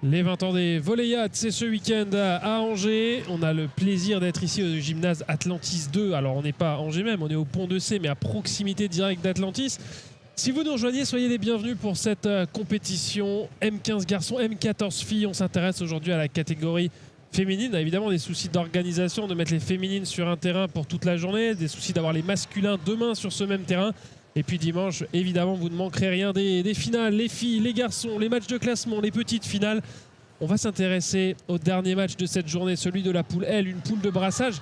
Les 20 ans des Volleyades, c'est ce week-end à Angers. On a le plaisir d'être ici au gymnase Atlantis 2. Alors on n'est pas à Angers même, on est au Pont de C, mais à proximité directe d'Atlantis. Si vous nous rejoignez, soyez les bienvenus pour cette compétition M15 garçons, M14 filles. On s'intéresse aujourd'hui à la catégorie féminine. On a évidemment des soucis d'organisation, de mettre les féminines sur un terrain pour toute la journée, des soucis d'avoir les masculins demain sur ce même terrain. Et puis dimanche, évidemment, vous ne manquerez rien des finales, les filles, les garçons, les matchs de classement, les petites finales. On va s'intéresser au dernier match de cette journée, celui de la poule L, une poule de brassage.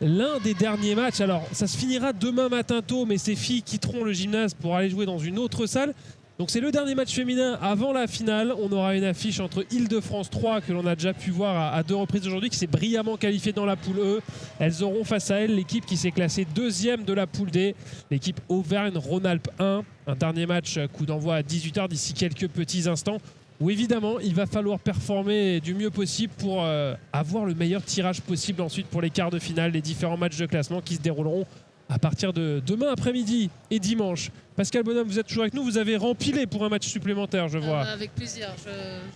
L'un des derniers matchs, alors ça se finira demain matin tôt, mais ces filles quitteront le gymnase pour aller jouer dans une autre salle. Donc c'est le dernier match féminin avant la finale. On aura une affiche entre Île-de-France 3 que l'on a déjà pu voir à deux reprises aujourd'hui, qui s'est brillamment qualifiée dans la poule E. Elles auront face à elles l'équipe qui s'est classée deuxième de la poule D, l'équipe Auvergne-Rhône-Alpes 1. Un dernier match, coup d'envoi à 18 h d'ici quelques petits instants, où évidemment il va falloir performer du mieux possible pour avoir le meilleur tirage possible ensuite pour les quarts de finale, les différents matchs de classement qui se dérouleront à partir de demain après-midi et dimanche. Pascal Bonhomme, vous êtes toujours avec nous, vous avez rempilé pour un match supplémentaire, je vois. Avec plaisir,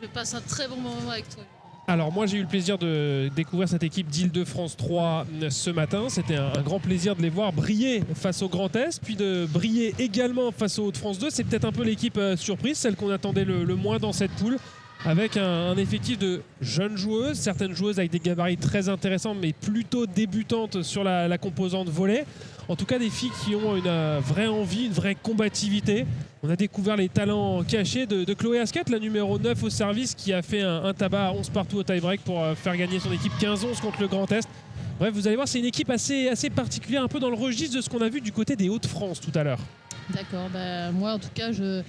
je passe un très bon moment avec toi. Alors moi j'ai eu le plaisir de découvrir cette équipe d'Île-de-France 3 ce matin. C'était un grand plaisir de les voir briller face au Grand Est, puis de briller également face au Hauts-de-France 2. C'est peut-être un peu l'équipe surprise, celle qu'on attendait le moins dans cette poule, avec un effectif de jeunes joueuses, certaines joueuses avec des gabarits très intéressants, mais plutôt débutantes sur la composante volley. En tout cas, des filles qui ont une vraie envie, une vraie combativité. On a découvert les talents cachés de Chloé Asquette, la numéro 9 au service, qui a fait un tabac à 11 partout au tie-break pour faire gagner son équipe 15-11 contre le Grand Est. Bref, vous allez voir, c'est une équipe assez particulière, un peu dans le registre de ce qu'on a vu du côté des Hauts-de-France tout à l'heure. D'accord, moi en tout cas, ce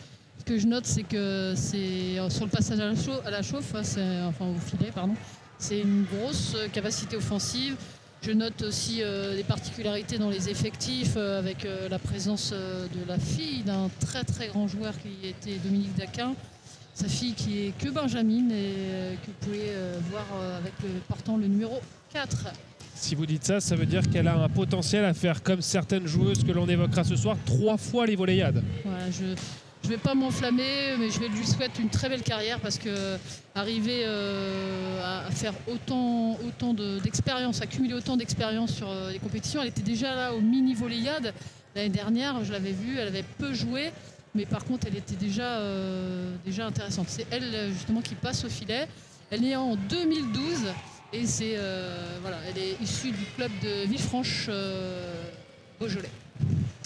que je note, c'est que c'est sur le passage à la chauffe, enfin au filet, pardon, c'est une grosse capacité offensive. Je note aussi des particularités dans les effectifs avec la présence de la fille d'un très très grand joueur qui était Dominique Daquin. Sa fille qui est que Benjamin et que vous pouvez voir avec portant le numéro 4. Si vous dites ça, ça veut dire qu'elle a un potentiel à faire comme certaines joueuses que l'on évoquera ce soir, 3 fois les Volleyades. Voilà, je ne vais pas m'enflammer, mais je vais lui souhaiter une très belle carrière parce que arriver à faire autant d'expérience, accumuler autant d'expérience sur les compétitions, elle était déjà là au mini Volleyade l'année dernière, je l'avais vue, elle avait peu joué, mais par contre elle était déjà intéressante. C'est elle justement qui passe au filet. Elle est en 2012 et elle est issue du club de Villefranche Beaujolais.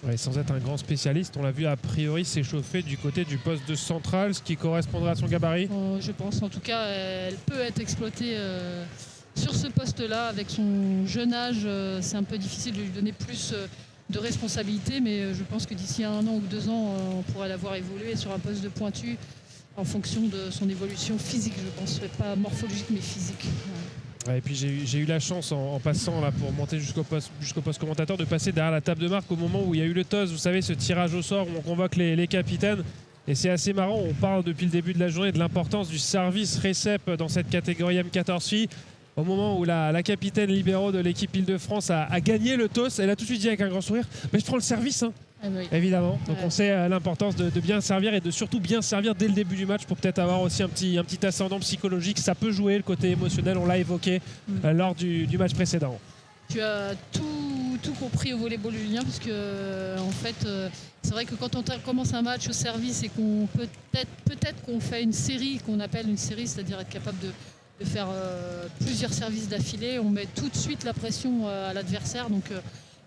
Ouais, sans être un grand spécialiste, on l'a vu a priori s'échauffer du côté du poste de central, ce qui correspondrait à son gabarit. Je pense, en tout cas, elle peut être exploitée sur ce poste-là. Avec son jeune âge, c'est un peu difficile de lui donner plus de responsabilités, mais je pense que d'ici 1 an ou 2 ans, on pourrait la voir évoluer sur un poste de pointu en fonction de son évolution physique, je pense, pas morphologique mais physique. Ouais, et puis j'ai eu la chance en passant là pour monter jusqu'au poste commentateur de passer derrière la table de marque au moment où il y a eu le toss, vous savez, ce tirage au sort où on convoque les capitaines. Et c'est assez marrant, on parle depuis le début de la journée de l'importance du service récep dans cette catégorie M14 filles. Au moment où la capitaine libéraux de l'équipe Île-de-France a gagné le toss, elle a tout de suite dit avec un grand sourire « mais je prends le service hein. ». Oui. Évidemment, donc on sait l'importance de bien servir et de surtout bien servir dès le début du match pour peut-être avoir aussi un petit ascendant psychologique. Ça peut jouer, le côté émotionnel, on l'a évoqué lors du match précédent. Tu as tout compris au volleyball julien, parce que en fait c'est vrai que quand on commence un match au service et qu'on peut-être qu'on fait une série, qu'on appelle une série, c'est-à-dire être capable de faire plusieurs services d'affilée, on met tout de suite la pression à l'adversaire. Donc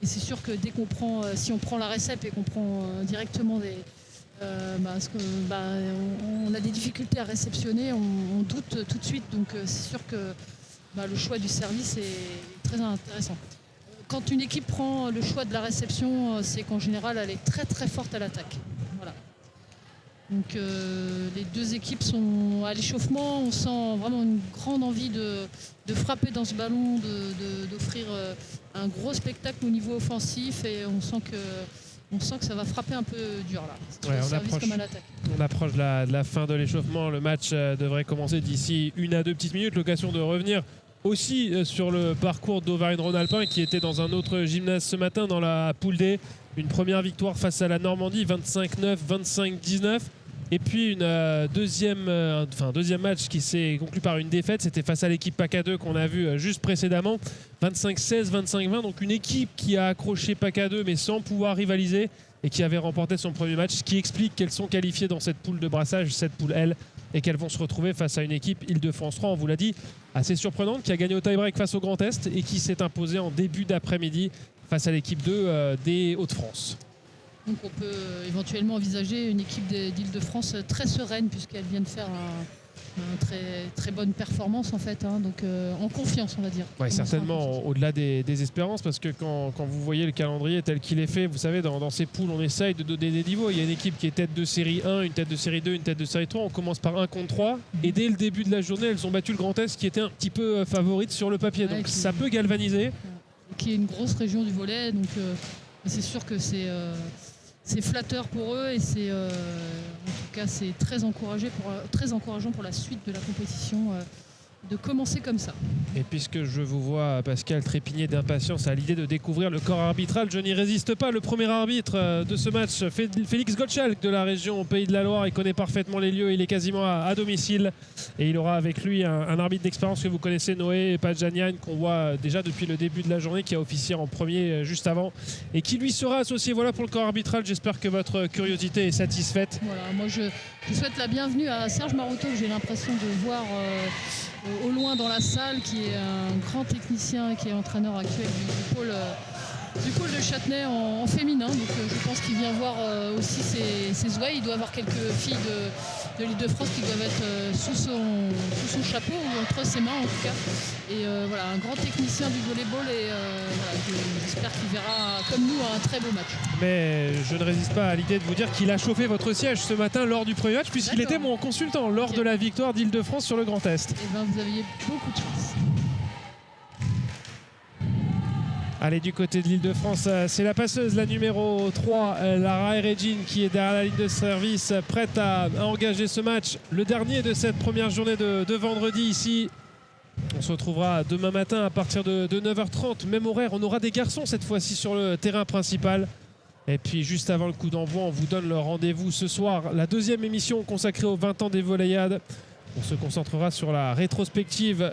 et c'est sûr que dès qu'on prend, si on prend la récep et qu'on prend directement on a des difficultés à réceptionner, on doute tout de suite. Donc c'est sûr que le choix du service est très intéressant. Quand une équipe prend le choix de la réception, c'est qu'en général elle est très très forte à l'attaque. Voilà. Donc les deux équipes sont à l'échauffement, on sent vraiment une grande envie de frapper dans ce ballon, d'offrir un gros spectacle au niveau offensif, et on sent que ça va frapper un peu dur là. Ouais, on approche de la fin de l'échauffement. Le match devrait commencer d'ici 1 à 2 petites minutes. L'occasion de revenir aussi sur le parcours d'Auvergne-Rhône-Alpes qui était dans un autre gymnase ce matin dans la poule D. Une première victoire face à la Normandie, 25-9, 25-19. Et puis une deuxième match qui s'est conclu par une défaite, c'était face à l'équipe PACA 2 qu'on a vu juste précédemment, 25-16, 25-20, donc une équipe qui a accroché PACA 2 mais sans pouvoir rivaliser et qui avait remporté son premier match, ce qui explique qu'elles sont qualifiées dans cette poule de brassage, cette poule L, et qu'elles vont se retrouver face à une équipe Île-de-France 3, on vous l'a dit, assez surprenante, qui a gagné au tie-break face au Grand Est et qui s'est imposée en début d'après-midi face à l'équipe 2 des Hauts-de-France. Donc on peut éventuellement envisager une équipe d'Île-de-France très sereine puisqu'elle vient de faire une très bonne performance en fait, hein, donc en confiance on va dire. Oui, certainement au-delà des espérances, parce que quand vous voyez le calendrier tel qu'il est fait, vous savez dans ces poules on essaye de donner des niveaux. Il y a une équipe qui est tête de série 1, une tête de série 2, une tête de série 3, on commence par 1 contre 3 et dès le début de la journée elles ont battu le Grand Est qui était un petit peu favorite sur le papier, donc ça peut galvaniser. Qui est une grosse région du volley, donc c'est sûr que c'est flatteur pour eux et c'est en tout cas c'est très encourageant pour la suite de la compétition de commencer comme ça. Et puisque je vous vois, Pascal, trépigner d'impatience à l'idée de découvrir le corps arbitral, je n'y résiste pas. Le premier arbitre de ce match, Félix Gottschalk de la région Pays de la Loire, il connaît parfaitement les lieux, il est quasiment à domicile et il aura avec lui un arbitre d'expérience que vous connaissez, Noé Padjanian, qu'on voit déjà depuis le début de la journée, qui a officié en premier juste avant et qui lui sera associé. Voilà pour le corps arbitral, j'espère que votre curiosité est satisfaite. Voilà, moi je souhaite la bienvenue à Serge Maroto, que j'ai l'impression de voir au loin dans la salle, qui est un grand technicien, qui est entraîneur actuel du pôle de Châtenay en féminin. Donc je pense qu'il vient voir aussi ses ouailles. Il doit avoir quelques filles de l'Île-de-France qui doivent être sous son chapeau ou entre ses mains en tout cas. Et voilà, un grand technicien du volleyball et voilà, j'espère qu'il verra comme nous un très beau match. Mais je ne résiste pas à l'idée de vous dire qu'il a chauffé votre siège ce matin lors du premier match, puisqu'il était mon consultant lors de la victoire d'Île-de-France sur le Grand Est. Et ben vous aviez beaucoup de chance. Allez, du côté de l'Île-de-France, c'est la passeuse, la numéro 3, Lara Regine, qui est derrière la ligne de service, prête à engager ce match. Le dernier de cette première journée de vendredi ici. On se retrouvera demain matin à partir de 9h30, même horaire. On aura des garçons cette fois-ci sur le terrain principal. Et puis juste avant le coup d'envoi, on vous donne le rendez-vous ce soir. La deuxième émission consacrée aux 20 ans des Volleyades. On se concentrera sur la rétrospective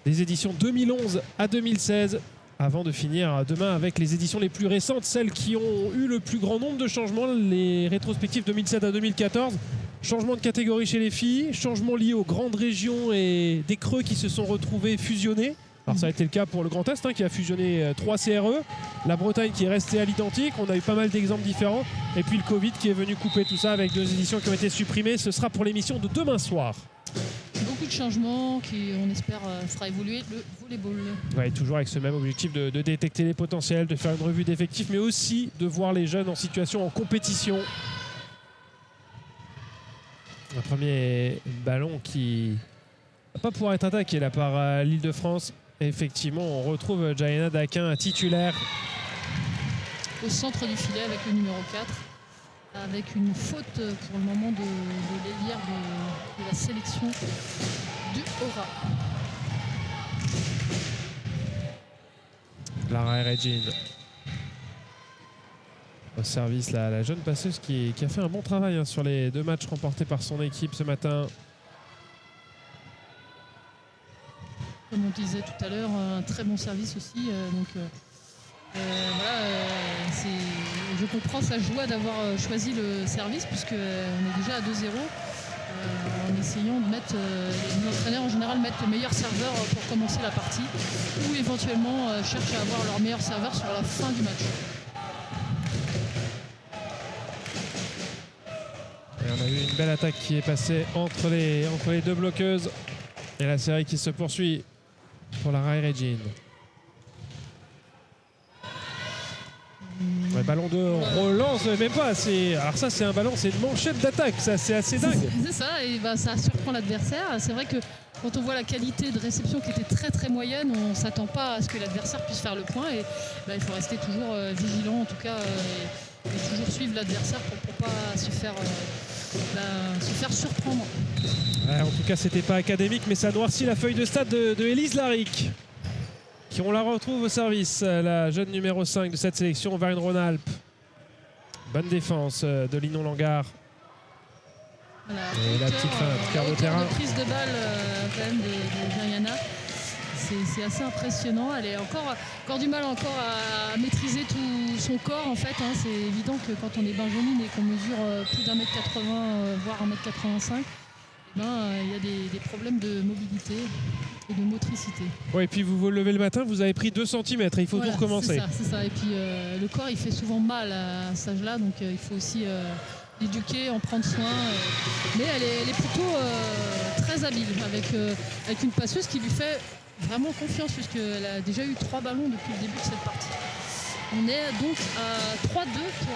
des éditions 2011 à 2016. Avant de finir demain avec les éditions les plus récentes, celles qui ont eu le plus grand nombre de changements, les rétrospectives 2007 à 2014. Changement de catégorie chez les filles, changement lié aux grandes régions et des creux qui se sont retrouvés fusionnés. Alors ça a été le cas pour le Grand Est qui a fusionné 3 CRE, la Bretagne qui est restée à l'identique, on a eu pas mal d'exemples différents, et puis le Covid qui est venu couper tout ça avec 2 éditions qui ont été supprimées. Ce sera pour l'émission de demain soir. Beaucoup de changements qui, on espère, fera évoluer le volleyball. Ouais, toujours avec ce même objectif de détecter les potentiels, de faire une revue d'effectifs, mais aussi de voir les jeunes en situation en compétition. Un premier ballon qui ne va pas pouvoir être attaqué là par l'Île-de-France. Effectivement, on retrouve Jaina Daquin titulaire. Au centre du filet avec le numéro 4. Avec une faute pour le moment de l'ailière de la sélection du Aura. Lara Regine. Au service, la jeune passeuse qui a fait un bon travail sur les 2 matchs remportés par son équipe ce matin. Comme on disait tout à l'heure, un très bon service aussi. Voilà, je comprends sa joie d'avoir choisi le service puisqu'on est déjà à 2-0 en essayant de mettre, les entraîneurs en général mettent le meilleur serveur pour commencer la partie ou éventuellement cherchent à avoir leur meilleur serveur sur la fin du match. Et on a eu une belle attaque qui est passée entre les 2 bloqueuses et la série qui se poursuit pour Lara Regine. Ouais, ballon de relance, même pas. Alors ça, c'est un ballon, c'est une manchette d'attaque. Ça, c'est assez dingue. C'est ça, et ça surprend l'adversaire. C'est vrai que quand on voit la qualité de réception qui était très très moyenne, on ne s'attend pas à ce que l'adversaire puisse faire le point. Et il faut rester toujours vigilant, en tout cas, et toujours suivre l'adversaire pour ne pas se faire surprendre. Ouais, en tout cas, c'était pas académique, mais ça noircit la feuille de stade de Élise Laric. On la retrouve au service, la jeune numéro 5 de cette sélection, Auvergne-Rhône-Alpes. Bonne défense de Linon Langard. Voilà, Et la petite fin, quart de terrain. de prise de balle quand même de Jayana. C'est assez impressionnant. Elle est encore du mal à maîtriser tout son corps en fait. Hein. C'est évident que quand on est benjamine et qu'on mesure plus d'1m80 voire 1m85, il y a des problèmes de mobilité et de motricité. Ouais, et puis vous vous levez le matin, vous avez pris 2 cm et il faut tout recommencer. C'est ça. Et puis le corps il fait souvent mal à cet âge-là, donc il faut aussi l'éduquer, en prendre soin. Mais elle est plutôt très habile avec une passeuse qui lui fait vraiment confiance puisqu'elle a déjà eu 3 ballons depuis le début de cette partie. On est donc à 3-2 pour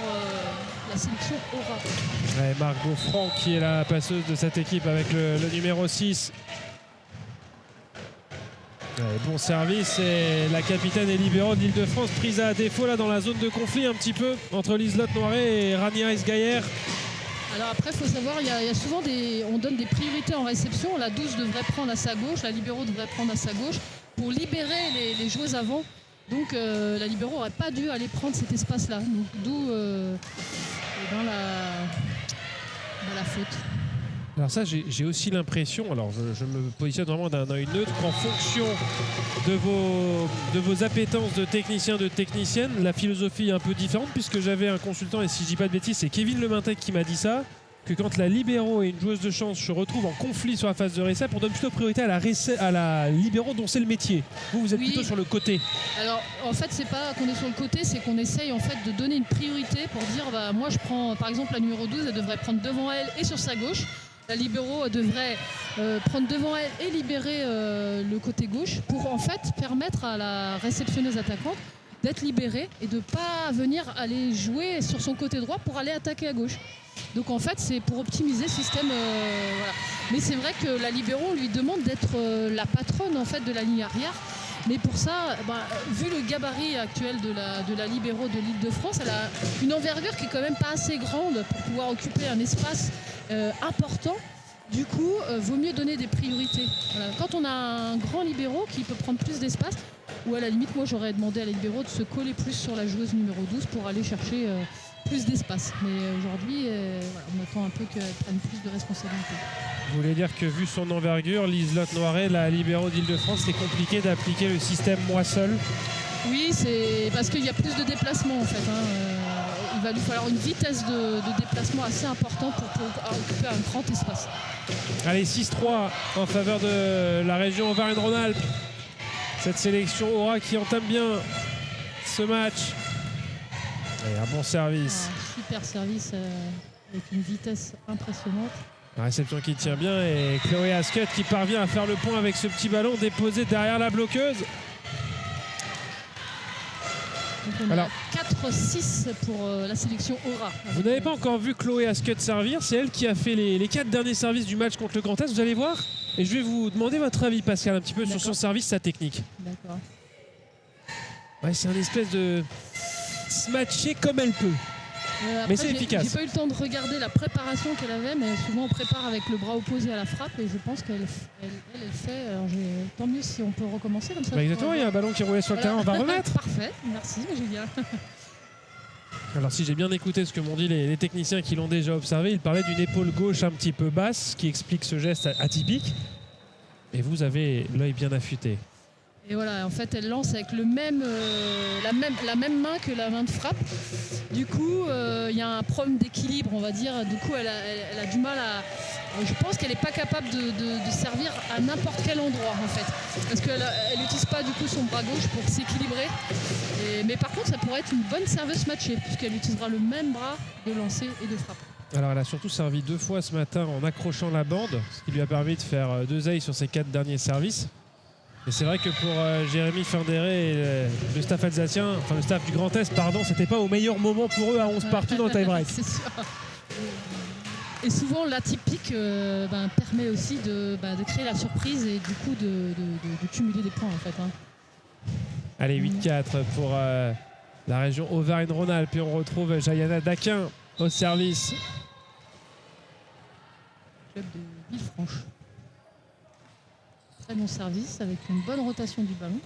la sélection Aura. Ouais, Margot Franck qui est la passeuse de cette équipe avec le numéro 6. Ouais, bon service et la capitaine et libéraux de l'Île-de-France prise à défaut là dans la zone de conflit un petit peu entre Liselotte Noiret et Rania Esgaillère. Alors après, il faut savoir, il y a souvent on donne des priorités en réception. La 12 devrait prendre à sa gauche, la libéraux devrait prendre à sa gauche pour libérer les joueuses avant. Donc la libéraux n'aurait pas dû aller prendre cet espace-là. D'où la faute. Alors ça, j'ai aussi l'impression, alors je me positionne vraiment d'un œil neutre, qu'en fonction de vos appétences de techniciens, de techniciennes, la philosophie est un peu différente, puisque j'avais un consultant, et si je dis pas de bêtises, c'est Kevin Lemintec qui m'a dit ça, que quand la libéraux et une joueuse de chance se retrouvent en conflit sur la phase de récep, on donne plutôt priorité à la libéraux dont c'est le métier. Vous êtes plutôt sur le côté. Alors en fait, c'est pas qu'on est sur le côté, c'est qu'on essaye en fait de donner une priorité pour dire, moi je prends par exemple la numéro 12, elle devrait prendre devant elle et sur sa gauche. La libéraux devrait prendre devant elle et libérer le côté gauche pour en fait permettre à la réceptionneuse attaquante d'être libérée et de ne pas venir aller jouer sur son côté droit pour aller attaquer à gauche. Donc en fait c'est pour optimiser le système. Voilà. Mais c'est vrai que la libéraux lui demande d'être la patronne en fait de la ligne arrière. Mais pour ça, vu le gabarit actuel de la libéraux de l'Île-de-France, elle a une envergure qui est quand même pas assez grande pour pouvoir occuper un espace important. Du coup, vaut mieux donner des priorités. Voilà. Quand on a un grand libéraux qui peut prendre plus d'espace, ou à la limite, moi j'aurais demandé à la libéraux de se coller plus sur la joueuse numéro 12 pour aller chercher plus d'espace. Mais aujourd'hui, on attend un peu qu'elle prenne plus de responsabilités. Vous voulez dire que vu son envergure, Liselotte Noiret, la libéraux d'Île-de-France, c'est compliqué d'appliquer le système moi seul? Oui, c'est parce qu'il y a plus de déplacements en fait. Il va lui falloir une vitesse de déplacement assez importante pour occuper un grand espace. Allez, 6-3 en faveur de la région Auvergne-Rhône-Alpes. Cette sélection Aura qui entame bien ce match. Et un bon service. Super service avec une vitesse impressionnante. La réception qui tient bien et Chloé Ascut qui parvient à faire le point avec ce petit ballon déposé derrière la bloqueuse. Donc on a 4-6 pour la sélection Aura. Vous n'avez pas encore vu Chloé Ascut servir, c'est elle qui a fait les 4 derniers services du match contre le Grand Est, vous allez voir. Et je vais vous demander votre avis, Pascal, un petit peu sur son service, sa technique. D'accord. Ouais, c'est un espèce de smatcher comme elle peut. Après, mais c'est efficace. J'ai pas eu le temps de regarder la préparation qu'elle avait, mais souvent on prépare avec le bras opposé à la frappe et je pense qu'elle fait. Alors tant mieux si on peut recommencer comme ça. Exactement, il y a un ballon qui roulait sur le terrain, on va remettre. Parfait, merci Julien. Alors si j'ai bien écouté ce que m'ont dit les techniciens qui l'ont déjà observé, ils parlaient d'une épaule gauche un petit peu basse qui explique ce geste atypique. Et vous avez l'œil bien affûté. Et voilà, en fait, elle lance avec la même main que la main de frappe. Du coup, il y a un problème d'équilibre, on va dire. Du coup, elle a du mal à... Je pense qu'elle n'est pas capable de servir à n'importe quel endroit, en fait. Parce qu'elle n'utilise pas, du coup, son bras gauche pour s'équilibrer. Mais par contre, ça pourrait être une bonne serveuse matchée, puisqu'elle utilisera le même bras de lancer et de frappe. Alors, elle a surtout servi 2 fois ce matin en accrochant la bande, ce qui lui a permis de faire 2 ailes sur ses 4 derniers services. Et c'est vrai que pour Jérémy Findéré et le staff alsacien, enfin le staff du Grand Est, pardon, c'était pas au meilleur moment pour eux à 11 partout dans le tie-break. C'est sûr. Et souvent l'atypique permet aussi de créer la surprise et du coup de cumuler des points en fait. Allez, 8-4 pour la région Auvergne-Rhône-Alpes et on retrouve Jayana Daquin au service. Club de Villefranche. Très bon service avec une bonne rotation du ballon.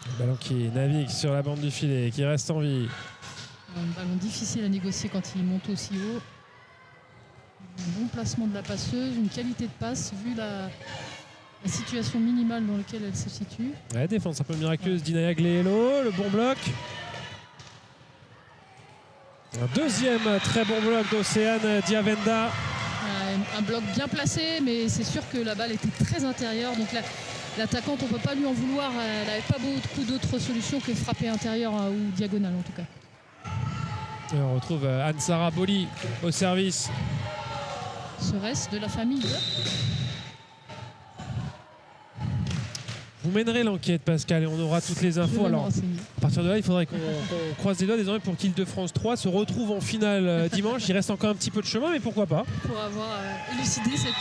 Le ballon qui navigue sur la bande du filet, qui reste en vie. Un ballon difficile à négocier quand il monte aussi haut. Un bon placement de la passeuse, une qualité de passe vu la situation minimale dans laquelle elle se situe. Ouais, défense un peu miraculeuse d'Inaya Gleelo, le bon bloc. Un deuxième très bon bloc d'Océane Diavenda. Un bloc bien placé, mais c'est sûr que la balle était très intérieure. Donc l'attaquante, on ne peut pas lui en vouloir. Elle n'avait pas beaucoup d'autres solutions que frapper intérieur ou diagonale en tout cas. Et on retrouve Ansara Boli au service. Serait-ce de la famille? Vous mènerez l'enquête, Pascal, et on aura toutes les infos. Alors, à partir de là, il faudrait qu'on croise les doigts désormais pour qu'Île-de-France 3 se retrouve en finale dimanche. Il reste encore un petit peu de chemin, mais pourquoi pas. Pour avoir élucidé cette...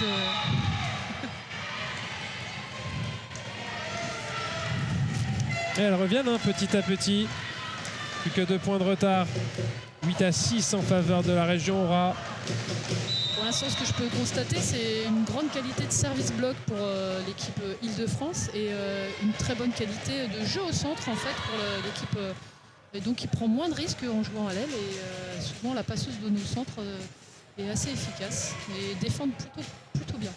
Et elles reviennent petit à petit. Plus que 2 points de retard. 8-6 en faveur de la région Aura. Pour l'instant, ce que je peux constater, c'est une grande qualité de service bloc pour l'équipe Île-de-France et une très bonne qualité de jeu au centre en fait pour l'équipe. Et donc, il prend moins de risques en jouant à l'aile et souvent la passeuse de nos centres est assez efficace et défendent plutôt bien.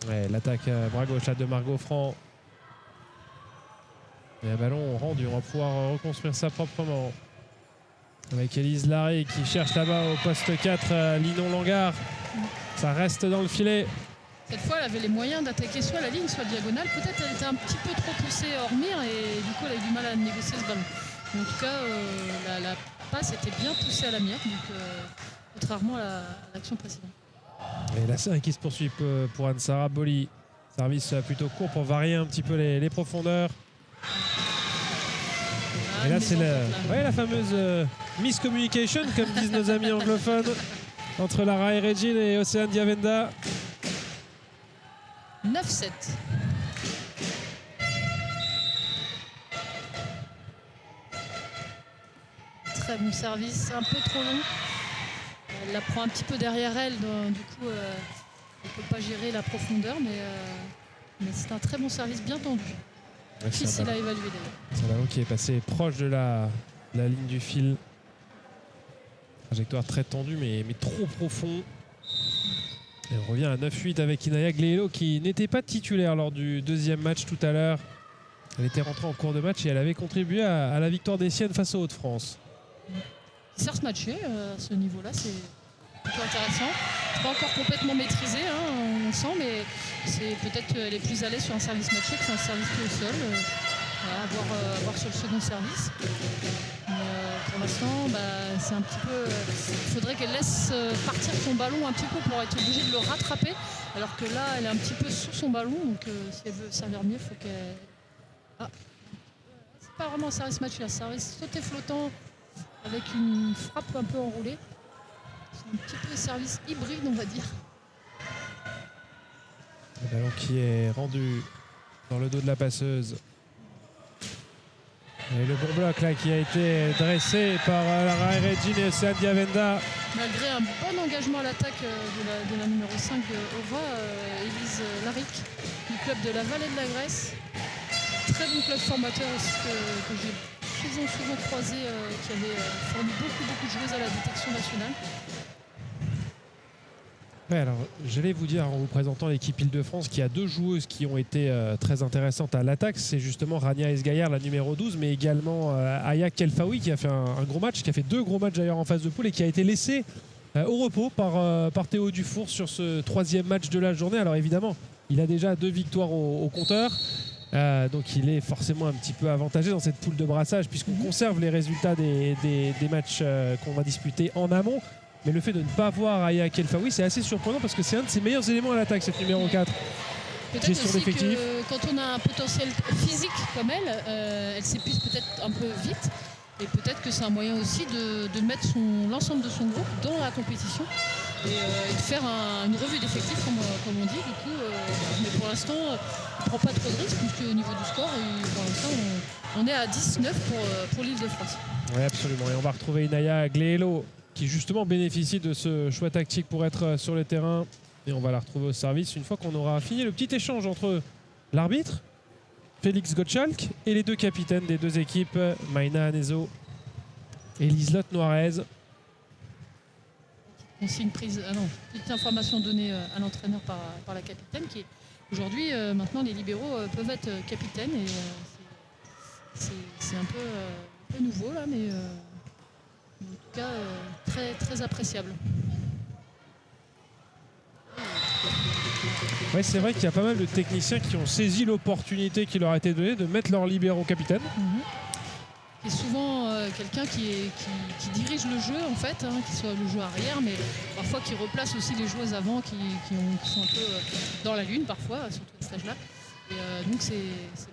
Ouais, l'attaque bras gauche de Margot Franc. Et un ballon rendu, on va pouvoir reconstruire ça proprement. Avec Élise Larrey qui cherche là-bas au poste 4, Linon Langard. Ça reste dans le filet. Cette fois, elle avait les moyens d'attaquer soit la ligne, soit la diagonale. Peut-être elle était un petit peu trop poussée hors mire et du coup, elle a eu du mal à négocier ce ballon. Mais en tout cas, la passe était bien poussée à la mire, donc, contrairement à l'action précédente. Et la série qui se poursuit pour Ansara Boli. Service plutôt court pour varier un petit peu les profondeurs. Et là, c'est la fameuse miscommunication, comme disent nos amis anglophones, entre Lara Eregin et Océane Diavenda. 9-7. Très bon service, un peu trop long. Elle la prend un petit peu derrière elle, donc, du coup, elle ne peut pas gérer la profondeur, mais c'est un très bon service bien tendu. Difficile à évaluer d'ailleurs. C'est un ballon qui est passé proche de la ligne du fil. Trajectoire très tendue mais trop profond. Et on revient à 9-8 avec Inaya Gleelo qui n'était pas titulaire lors du deuxième match tout à l'heure. Elle était rentrée en cours de match et elle avait contribué à la victoire des siennes face aux Hauts-de-France. Il sait se matcher à ce niveau-là, c'est plutôt intéressant. C'est pas encore complètement maîtrisé, hein, on sent, mais c'est peut-être qu'elle est plus à l'aise sur un service matché que sur un service pied au sol. À voir sur le second service. Mais, pour l'instant, c'est un petit peu. Il faudrait qu'elle laisse partir son ballon un petit peu pour être obligée de le rattraper. Alors que là, elle est un petit peu sous son ballon. Donc si elle veut servir mieux, il faut qu'elle. Ah, c'est pas vraiment un service matché, un service sauté flottant avec une frappe un peu enroulée. C'est un petit peu un service hybride, on va dire. Le ballon qui est rendu dans le dos de la passeuse. Et le bon bloc là qui a été dressé par Lara Eregin et Océane Diavenda. Malgré un bon engagement à l'attaque de la numéro 5 Aura, Élise Laric, du club de la Vallée de la Grèce. Très bon club formateur aussi que j'ai souvent croisé, qui avait fourni beaucoup de joueuses à la détection nationale. Ouais, alors, j'allais vous dire en vous présentant l'équipe Île-de-France qui a 2 joueuses qui ont été très intéressantes à l'attaque. C'est justement Rania Esgaillard, la numéro 12, mais également Aya Kelfaoui qui a fait un gros match, qui a fait 2 gros matchs d'ailleurs en phase de poule et qui a été laissé au repos par Théo Dufour sur ce 3e match de la journée. Alors évidemment, il a déjà 2 victoires au compteur. Donc il est forcément un petit peu avantagé dans cette poule de brassage puisqu'on conserve les résultats des matchs qu'on va disputer en amont. Mais le fait de ne pas voir Aya Kelfaoui, c'est assez surprenant parce que c'est un de ses meilleurs éléments à l'attaque, cette numéro 4. Peut-être aussi que quand on a un potentiel physique comme elle s'épuise peut-être un peu vite. Et peut-être que c'est un moyen aussi de mettre l'ensemble de son groupe dans la compétition et de faire une revue d'effectifs comme on dit. Du coup, mais pour l'instant, on ne prend pas trop de risques puisque au niveau du score, pour l'instant, on est à 10-9 pour l'Île-de-France. Oui, absolument. Et on va retrouver Inaya Gleelo qui justement bénéficie de ce choix tactique pour être sur le terrain. Et on va la retrouver au service une fois qu'on aura fini le petit échange entre l'arbitre, Félix Gottschalk, et les 2 capitaines des 2 équipes, Maïna Anezo et Liselotte Noirez. consigne prise, petite information donnée à l'entraîneur par la capitaine qui est aujourd'hui, maintenant les libéraux peuvent être capitaines et c'est un peu nouveau là, mais en tout cas très, très appréciable. Ouais, c'est vrai qu'il y a pas mal de techniciens qui ont saisi l'opportunité qui leur a été donnée de mettre leur libéraux capitaine. Qui est souvent quelqu'un qui dirige le jeu en fait, qui soit le jeu arrière, mais parfois qui replace aussi les joueuses avant qui sont un peu dans la lune parfois, surtout à ce stage-là. Et donc c'est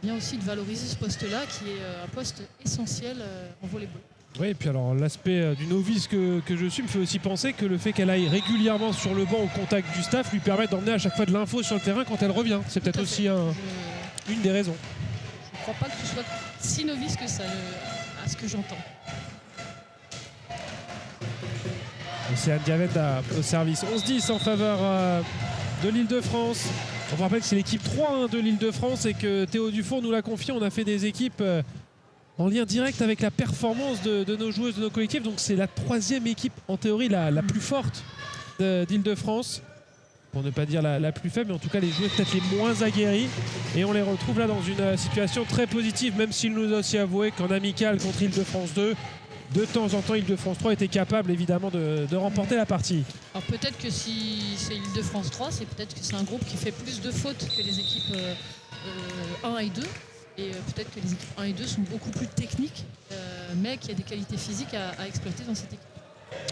bien aussi de valoriser ce poste-là qui est un poste essentiel en volleyball. Oui, et puis alors l'aspect du novice que je suis me fait aussi penser que le fait qu'elle aille régulièrement sur le banc au contact du staff lui permet d'emmener à chaque fois de l'info sur le terrain quand elle revient. C'est peut-être aussi une des raisons. Je ne crois pas que tu sois si novice que ça, à ce que j'entends. Océane Diavenda au service. 11-10 en faveur de l'Île-de-France. On vous rappelle que c'est l'équipe 3 de l'Île-de-France et que Théo Dufour nous l'a confié. On a fait des équipes en lien direct avec la performance de nos joueuses, de nos collectifs. Donc c'est la 3e équipe en théorie la plus forte d'Île-de-France. Pour ne pas dire la plus faible, mais en tout cas les joueurs peut-être les moins aguerris. Et on les retrouve là dans une situation très positive, même s'il nous a aussi avoué qu'en amical contre Île-de-France 2, de temps en temps Île-de-France 3 était capable évidemment de remporter la partie. Alors peut-être que si c'est Île-de-France 3, c'est peut-être que c'est un groupe qui fait plus de fautes que les équipes 1 et 2. Et peut-être que les équipes 1 et 2 sont beaucoup plus techniques, mais qu'il y a des qualités physiques à exploiter dans cette équipe.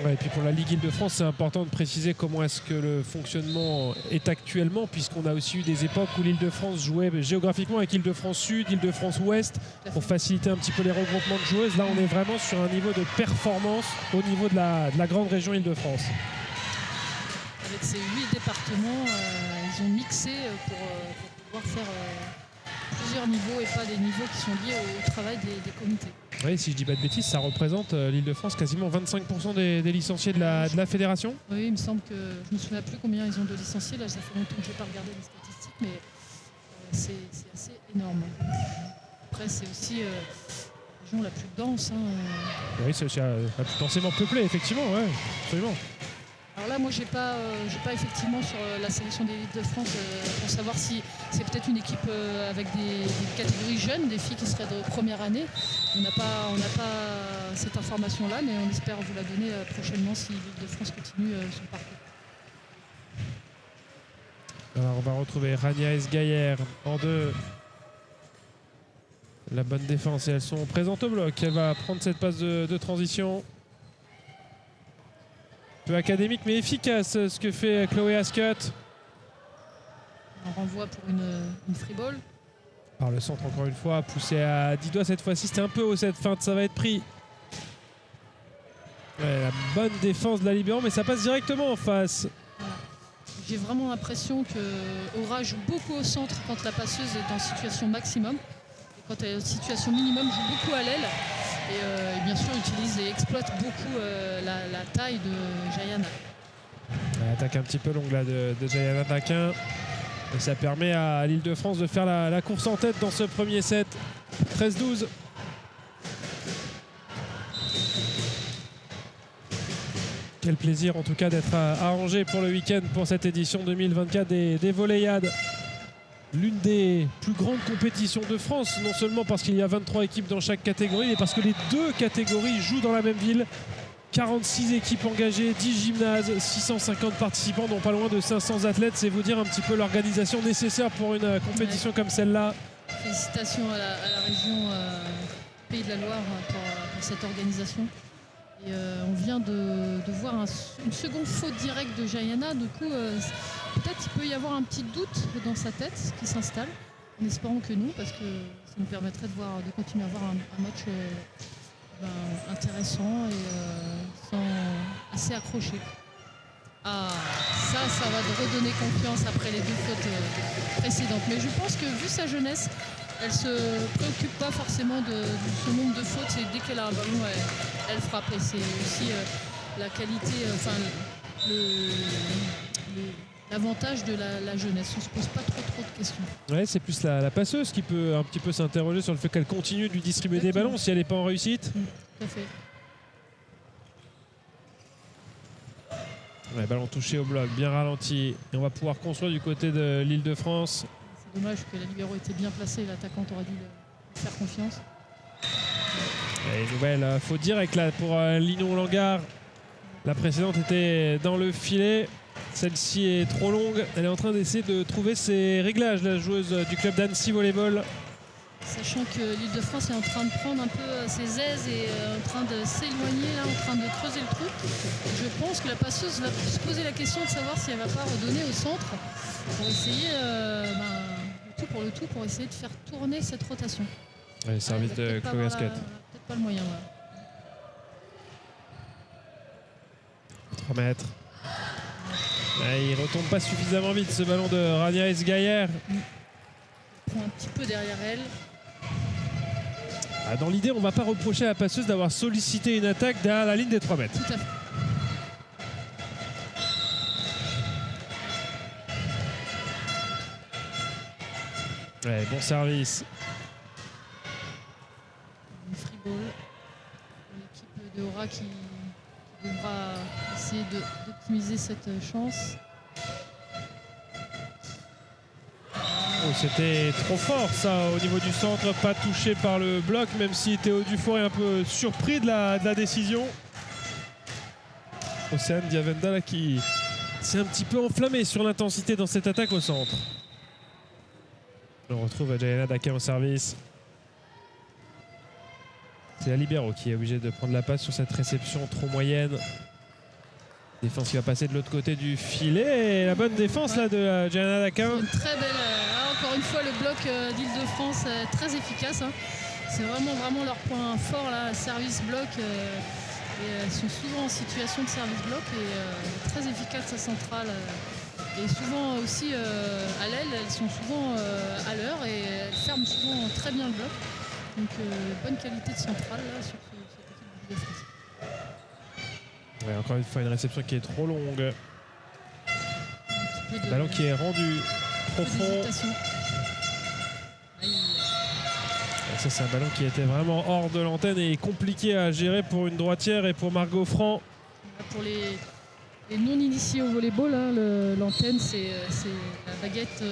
Ouais, et puis pour la Ligue Île-de-France, c'est important de préciser comment est-ce que le fonctionnement est actuellement, puisqu'on a aussi eu des époques où l'Île-de-France jouait géographiquement avec Île-de-France Sud, Île-de-France Ouest, pour faciliter un petit peu les regroupements de joueuses. Là, on est vraiment sur un niveau de performance au niveau de la grande région Île-de-France. Avec ces 8 départements, ils ont mixé pour pouvoir faire plusieurs niveaux et pas des niveaux qui sont liés au travail des comités. Oui, si je dis pas de bêtises, ça représente l'Île-de-France quasiment 25% des licenciés de la fédération. Oui, il me semble que je ne me souviens plus combien ils ont de licenciés. Là, ça fait longtemps que je n'ai pas regardé les statistiques, mais c'est assez énorme. Après, c'est aussi la région la plus dense. Oui, c'est aussi la plus densément peuplée, effectivement, ouais, absolument. Alors là, moi, j'ai pas effectivement sur la sélection des Île-de-France pour savoir si c'est peut-être une équipe avec des catégories jeunes, des filles qui seraient de première année. On n'a pas cette information-là, mais on espère vous la donner prochainement si l'Île-de-France continue son parcours. Alors, on va retrouver Rania Esgaillère en 2. La bonne défense et elles sont présentes au bloc. Elle va prendre cette passe de transition. Peu académique mais efficace ce que fait Chloé Ascott. On renvoie pour une free ball. Alors le centre encore une fois poussé à 10 doigts cette fois-ci. C'était un peu haut cette feinte, ça va être pris. Ouais, la bonne défense de la libérant mais ça passe directement en face. Voilà. J'ai vraiment l'impression que Aura joue beaucoup au centre quand la passeuse est en situation maximum. Et quand elle est en situation minimum, joue beaucoup à l'aile. Et bien sûr utilise et exploite beaucoup la taille de Jayana. Elle attaque un petit peu longue là de Jayana Daquin. Et ça permet à l'Île-de-France de faire la course en tête dans ce premier set. 13-12. Quel plaisir en tout cas d'être à Angers pour le week-end pour cette édition 2024 des Volleyades. L'une des plus grandes compétitions de France, non seulement parce qu'il y a 23 équipes dans chaque catégorie, mais parce que les deux catégories jouent dans la même ville. 46 équipes engagées, 10 gymnases, 650 participants, dont pas loin de 500 athlètes. C'est vous dire un petit peu l'organisation nécessaire pour une compétition comme celle-là. Félicitations à la région Pays de la Loire pour cette organisation. Et on vient de voir une seconde faute directe de Jayana. Du coup, peut-être qu'il peut y avoir un petit doute dans sa tête qui s'installe, en espérant que non, parce que ça nous permettrait de continuer à avoir un match intéressant et assez accroché. Ah, ça va redonner confiance après les 2 fautes précédentes. Mais je pense que vu sa jeunesse, elle se préoccupe pas forcément de ce nombre de fautes. Et dès qu'elle a un ballon, elle frappe. Et c'est aussi la qualité, l'avantage de la jeunesse. On ne se pose pas trop de questions. Ouais, c'est plus la passeuse qui peut un petit peu s'interroger sur le fait qu'elle continue de lui distribuer des ballons si elle n'est pas en réussite. Tout à fait. Ouais, ballon touché au bloc, bien ralenti. Et on va pouvoir construire du côté de l'Île-de-France. C'est dommage que la libéro était bien placée. L'attaquante aurait dû lui faire confiance. Et nouvelle faute directe là pour Linon Langard. La précédente était dans le filet. Celle-ci est trop longue. Elle est en train d'essayer de trouver ses réglages, la joueuse du club d'Annecy Volleyball. Sachant que l'Île-de-France est en train de prendre un peu ses aises et en train de s'éloigner, là, en train de creuser le trou. Je pense que la passeuse va se poser la question de savoir si elle ne va pas redonner au centre pour essayer le tout pour essayer de faire tourner cette rotation. Ouais, service de Chloé Gasquet. Peut-être pas le moyen. Ouais. 3 mètres. Ouais, il retombe pas suffisamment vite ce ballon de Rania Esgaillère. Prend un petit peu derrière elle. Dans l'idée, on ne va pas reprocher à la passeuse d'avoir sollicité une attaque derrière la ligne des 3 mètres. Tout à fait. Ouais, bon service. Une free ball. L'équipe de Aura qui devra essayer d'optimiser cette chance. Oh, c'était trop fort ça au niveau du centre, pas touché par le bloc, même si Théo Dufour est un peu surpris de la décision. Océane Diavenda là, qui s'est un petit peu enflammé sur l'intensité dans cette attaque au centre. On retrouve Jayana Daka en service. C'est la libéro qui est obligée de prendre la passe sur cette réception trop moyenne. Défense qui va passer de l'autre côté du filet. Et la bonne défense là de Jayana Daka. Une très belle. Encore une fois, le bloc d'Île-de-France très efficace. Hein. C'est vraiment leur point fort là, service bloc. Et elles sont souvent en situation de service bloc et très efficace à centrale. Et souvent aussi à l'aile, elles sont souvent à l'heure et elles ferment souvent très bien le bloc. Donc bonne qualité de centrale là, sur cette équipe d'Île-de-France. Ouais, encore une fois, une réception qui est trop longue. Ballon qui est rendu profond. Et ça, c'est un ballon qui était vraiment hors de l'antenne et compliqué à gérer pour une droitière et pour Margot Franc. Pour les non-initiés au volleyball, hein, l'antenne, c'est la baguette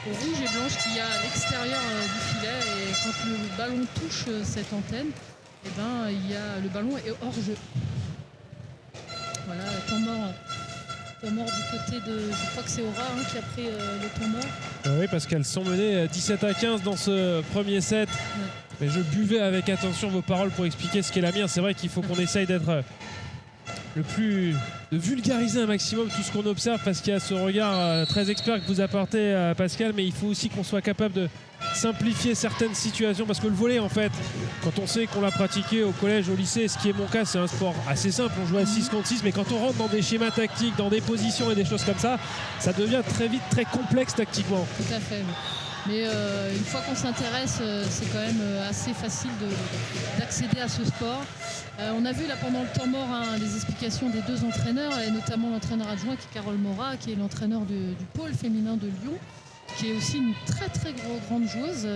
rouge et blanche qu'il y a à l'extérieur du filet. Et quand le ballon touche cette antenne, eh ben, le ballon est hors jeu. Voilà, temps mort du côté de... Je crois que c'est Aura qui a pris le temps mort. Oui, parce qu'elles sont menées 17-15 dans ce premier set. Ouais. Mais je buvais avec attention vos paroles pour expliquer ce qu'est la mienne. C'est vrai qu'il faut qu'on essaye d'être de vulgariser un maximum tout ce qu'on observe, parce qu'il y a ce regard très expert que vous apportez, Pascal, mais il faut aussi qu'on soit capable de simplifier certaines situations, parce que le volley, en fait, quand on sait qu'on l'a pratiqué au collège, au lycée, ce qui est mon cas, c'est un sport assez simple, on joue à 6 contre 6, mais quand on rentre dans des schémas tactiques, dans des positions et des choses comme ça, ça devient très vite très complexe tactiquement. Tout à fait. Mais une fois qu'on s'intéresse, c'est quand même assez facile d'accéder à ce sport. On a vu là pendant le temps mort les explications des deux entraîneurs, et notamment l'entraîneur adjoint qui est Carole Mora, qui est l'entraîneur du pôle féminin de Lyon, qui est aussi une très grande joueuse,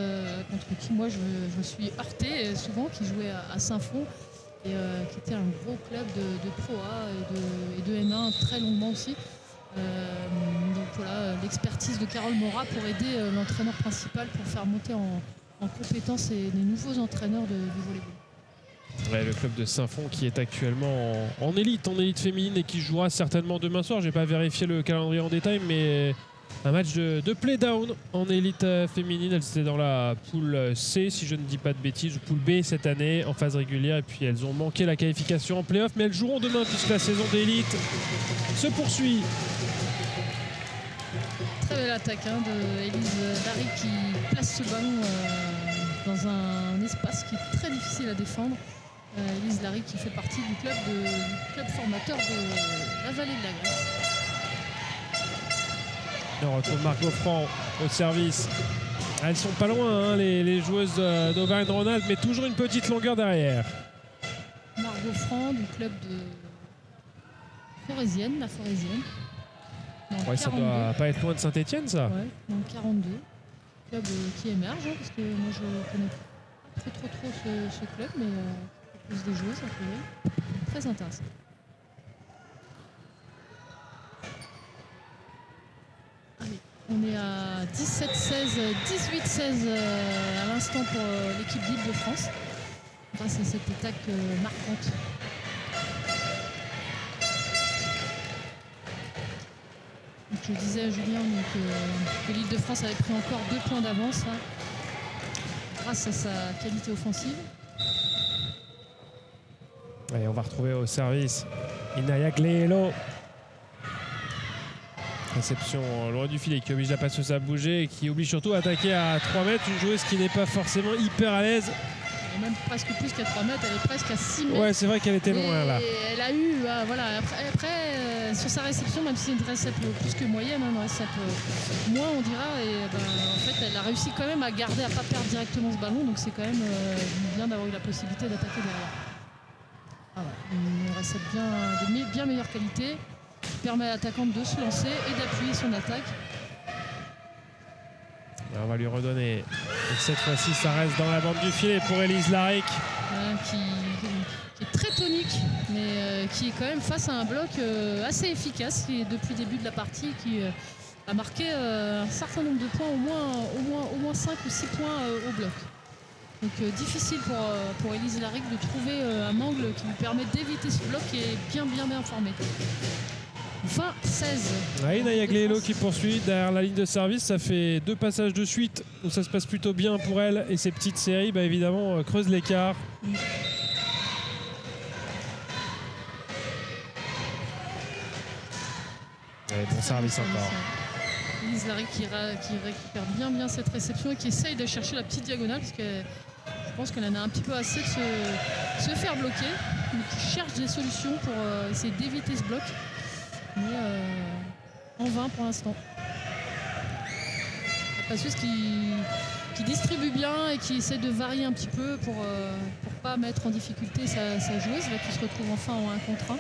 contre qui moi je me suis heurtée souvent, qui jouait à Saint-Fond et qui était un gros club de Pro A et de N1 très longuement aussi. Donc voilà, l'expertise de Carole Mora pour aider l'entraîneur principal pour faire monter en compétence les nouveaux entraîneurs du volleyball. Ouais, le club de Saint-Fond qui est actuellement en élite féminine et qui jouera certainement demain soir. J'ai pas vérifié le calendrier en détail, mais un match de play-down en élite féminine. Elles étaient dans la poule C, si je ne dis pas de bêtises, poule B cette année en phase régulière, et puis elles ont manqué la qualification en play-off, mais elles joueront demain puisque la saison d'élite se poursuit. Très belle attaque de Élise Larry qui place ce ballon dans un espace qui est très difficile à défendre. Élise Larry qui fait partie du club formateur de la Vallée de la Grèce. On retrouve Margot Franc au service. Elles sont pas loin, les joueuses d'Auvergne-Rhône-Alpes, mais toujours une petite longueur derrière. Margot Franc du club de Forésienne, la Forésienne. Ouais, ça doit pas être loin de Saint-Etienne, ça. Ouais, dans le 42. Club qui émerge, parce que moi je connais pas trop ce club, mais plus des joueuses, très intéressant. On est à 17-16, 18-16 à l'instant pour l'équipe d'Île-de-France, grâce à cette attaque marquante. Donc, je disais à Julien que l'Île-de-France avait pris encore 2 points d'avance hein, grâce à sa qualité offensive. Allez, on va retrouver au service Inaya Glelo. Réception loin du filet qui oblige la passeuse à bouger et qui oblige surtout à attaquer à 3 mètres. Une joueuse qui n'est pas forcément hyper à l'aise. Elle est même presque plus qu'à 3 mètres, elle est presque à 6 mètres. Ouais, c'est vrai qu'elle était loin là. Et elle a eu, voilà, après sur sa réception, même si c'est une récep plus que moyenne, hein, une récep moins on dira, et en fait elle a réussi quand même à garder, à ne pas perdre directement ce ballon, donc c'est quand même bien d'avoir eu la possibilité d'attaquer derrière. Ah ouais, une récep de bien meilleure qualité, qui permet à l'attaquante de se lancer et d'appuyer son attaque. On va lui redonner. Et cette fois-ci, ça reste dans la bande du filet pour Élise Laric. Qui est très tonique, mais qui est quand même face à un bloc assez efficace et depuis le début de la partie, qui a marqué un certain nombre de points, au moins 5 ou 6 points au bloc. Donc difficile pour Élise Laric de trouver un angle qui lui permet d'éviter ce bloc qui est bien formé. 20-16. Inaya Glelo qui poursuit derrière la ligne de service. Ça fait 2 passages de suite où ça se passe plutôt bien pour elle. Et ces petites séries, évidemment, creusent l'écart. Bon service encore. Élise Laric qui récupère bien cette réception et qui essaye de chercher la petite diagonale parce que je pense qu'elle en a un petit peu assez de se faire bloquer. Mais qui cherche des solutions pour essayer d'éviter ce bloc. Mais en vain pour l'instant. La passeuse qui distribue bien et qui essaie de varier un petit peu pour pas mettre en difficulté sa joueuse là, qui se retrouve enfin en 1 contre 1.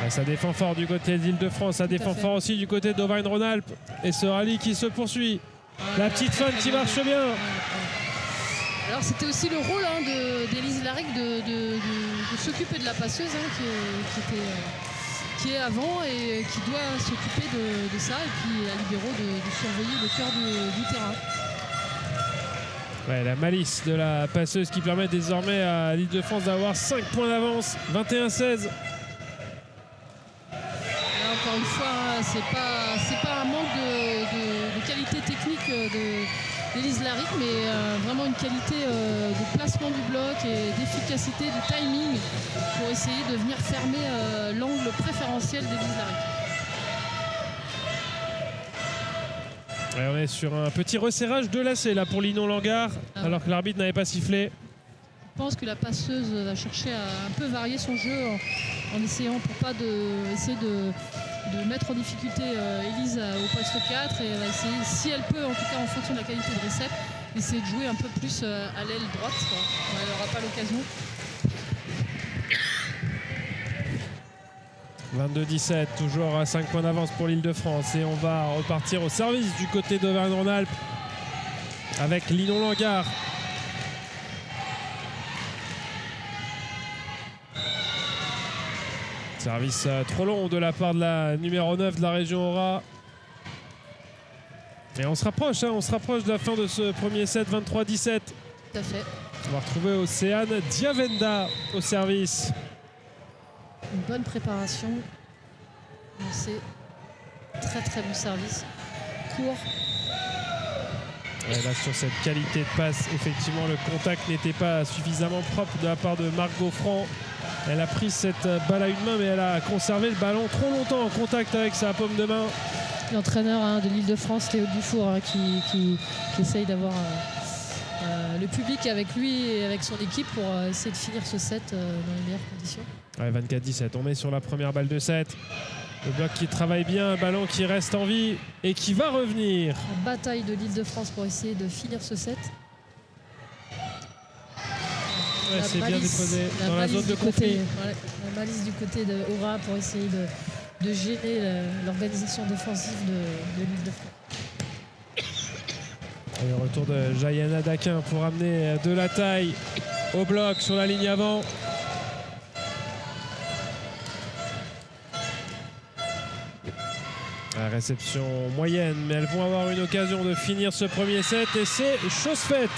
Ouais, ça défend fort du côté d'Île-de-France, ça défend fort aussi du côté d'Auvergne-Rhône-Alpes. Et ce rallye qui se poursuit. La petite fun qui marche bien. Alors c'était aussi le rôle d'Élise Laric de s'occuper de la passeuse qui est avant et qui doit s'occuper de ça, et puis à libéraux de surveiller le cœur du terrain. Ouais, la malice de la passeuse qui permet désormais à l'Île-de-France d'avoir 5 points d'avance, 21-16. Encore une fois, c'est pas un manque de qualité technique d'Élise Laric, mais vraiment une qualité de placement du bloc et d'efficacité, de timing pour essayer de venir fermer l'angle préférentiel d'Élise Laric. Ouais, on est sur un petit resserrage de lacet là pour Linon Langard, alors que l'arbitre n'avait pas sifflé. Je pense que la passeuse va chercher à un peu varier son jeu en essayant pour pas essayer de mettre en difficulté Élise au poste 4, et elle va essayer, si elle peut, en tout cas en fonction de la qualité de récep, essayer de jouer un peu plus à l'aile droite. Elle n'aura pas l'occasion. 22-17, toujours à 5 points d'avance pour l'Île-de-France, et on va repartir au service du côté d'Auvergne-Rhône-Alpes avec Linon Langard. Service trop long de la part de la numéro 9 de la région Aura. Et on se rapproche de la fin de ce premier set, 23-17. Tout à fait. On va retrouver Océane Diavenda au service. Une bonne préparation. C'est très bon service. Court. Ouais, là, sur cette qualité de passe, effectivement, le contact n'était pas suffisamment propre de la part de Margot Franc. Elle a pris cette balle à une main, mais elle a conservé le ballon trop longtemps en contact avec sa paume de main. L'entraîneur de l'Île-de-France, Théo Dufour, qui essaye d'avoir le public avec lui et avec son équipe pour essayer de finir ce set dans les meilleures conditions. Ouais, 24-17, on est sur la première balle de set. Le bloc qui travaille bien, un ballon qui reste en vie et qui va revenir. La bataille de l'Île-de-France pour essayer de finir ce set. Ouais, c'est bien déposé dans la zone de conflit. La balise du côté de Aura pour essayer de gérer l'organisation défensive de l'Île-de-France. Le retour de Jayana Daquin pour amener de la taille au bloc sur la ligne avant. réception moyenne, mais elles vont avoir une occasion de finir ce premier set et c'est chose faite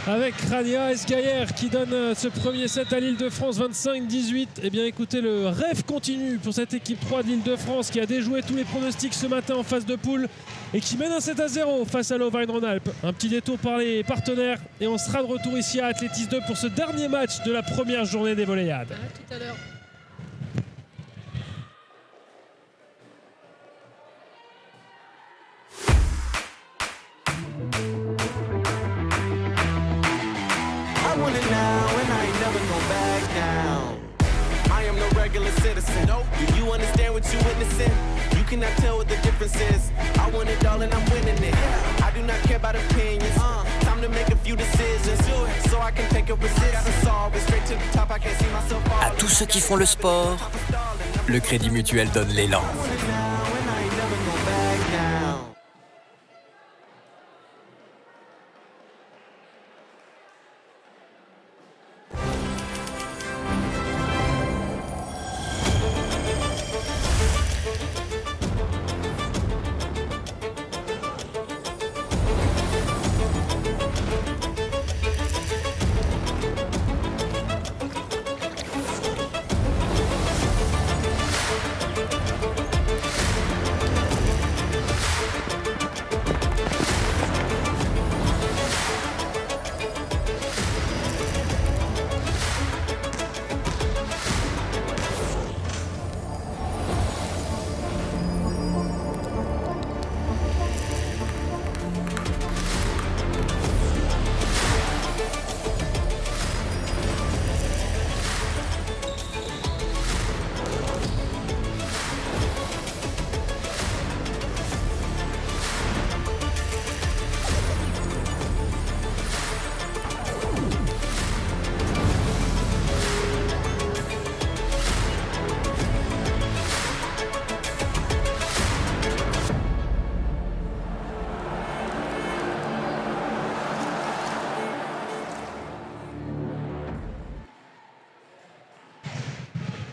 avec Rania Esgayer qui donne ce premier set à l'Île-de-France 25-18. Eh bien écoutez, le rêve continue pour cette équipe 3 de l'Île-de-France qui a déjoué tous les pronostics ce matin en phase de poule et qui mène un 7-0 face à l'Auvergne-Rhône-Alpes. Un petit détour par les partenaires et on sera de retour ici à Athlétis 2 pour ce dernier match de la première journée des Voléiades. Tout à l'heure. Citizen. Nope. Do you understand what you're witnessing? You cannot tell what the difference is. I want it all and I'm winning it. I do not care about opinions. Time to make a few decisions. So I can take a position. Solve it straight to the top. I can't see myself falling. À tous ceux qui font le sport, le Crédit Mutuel donne l'élan.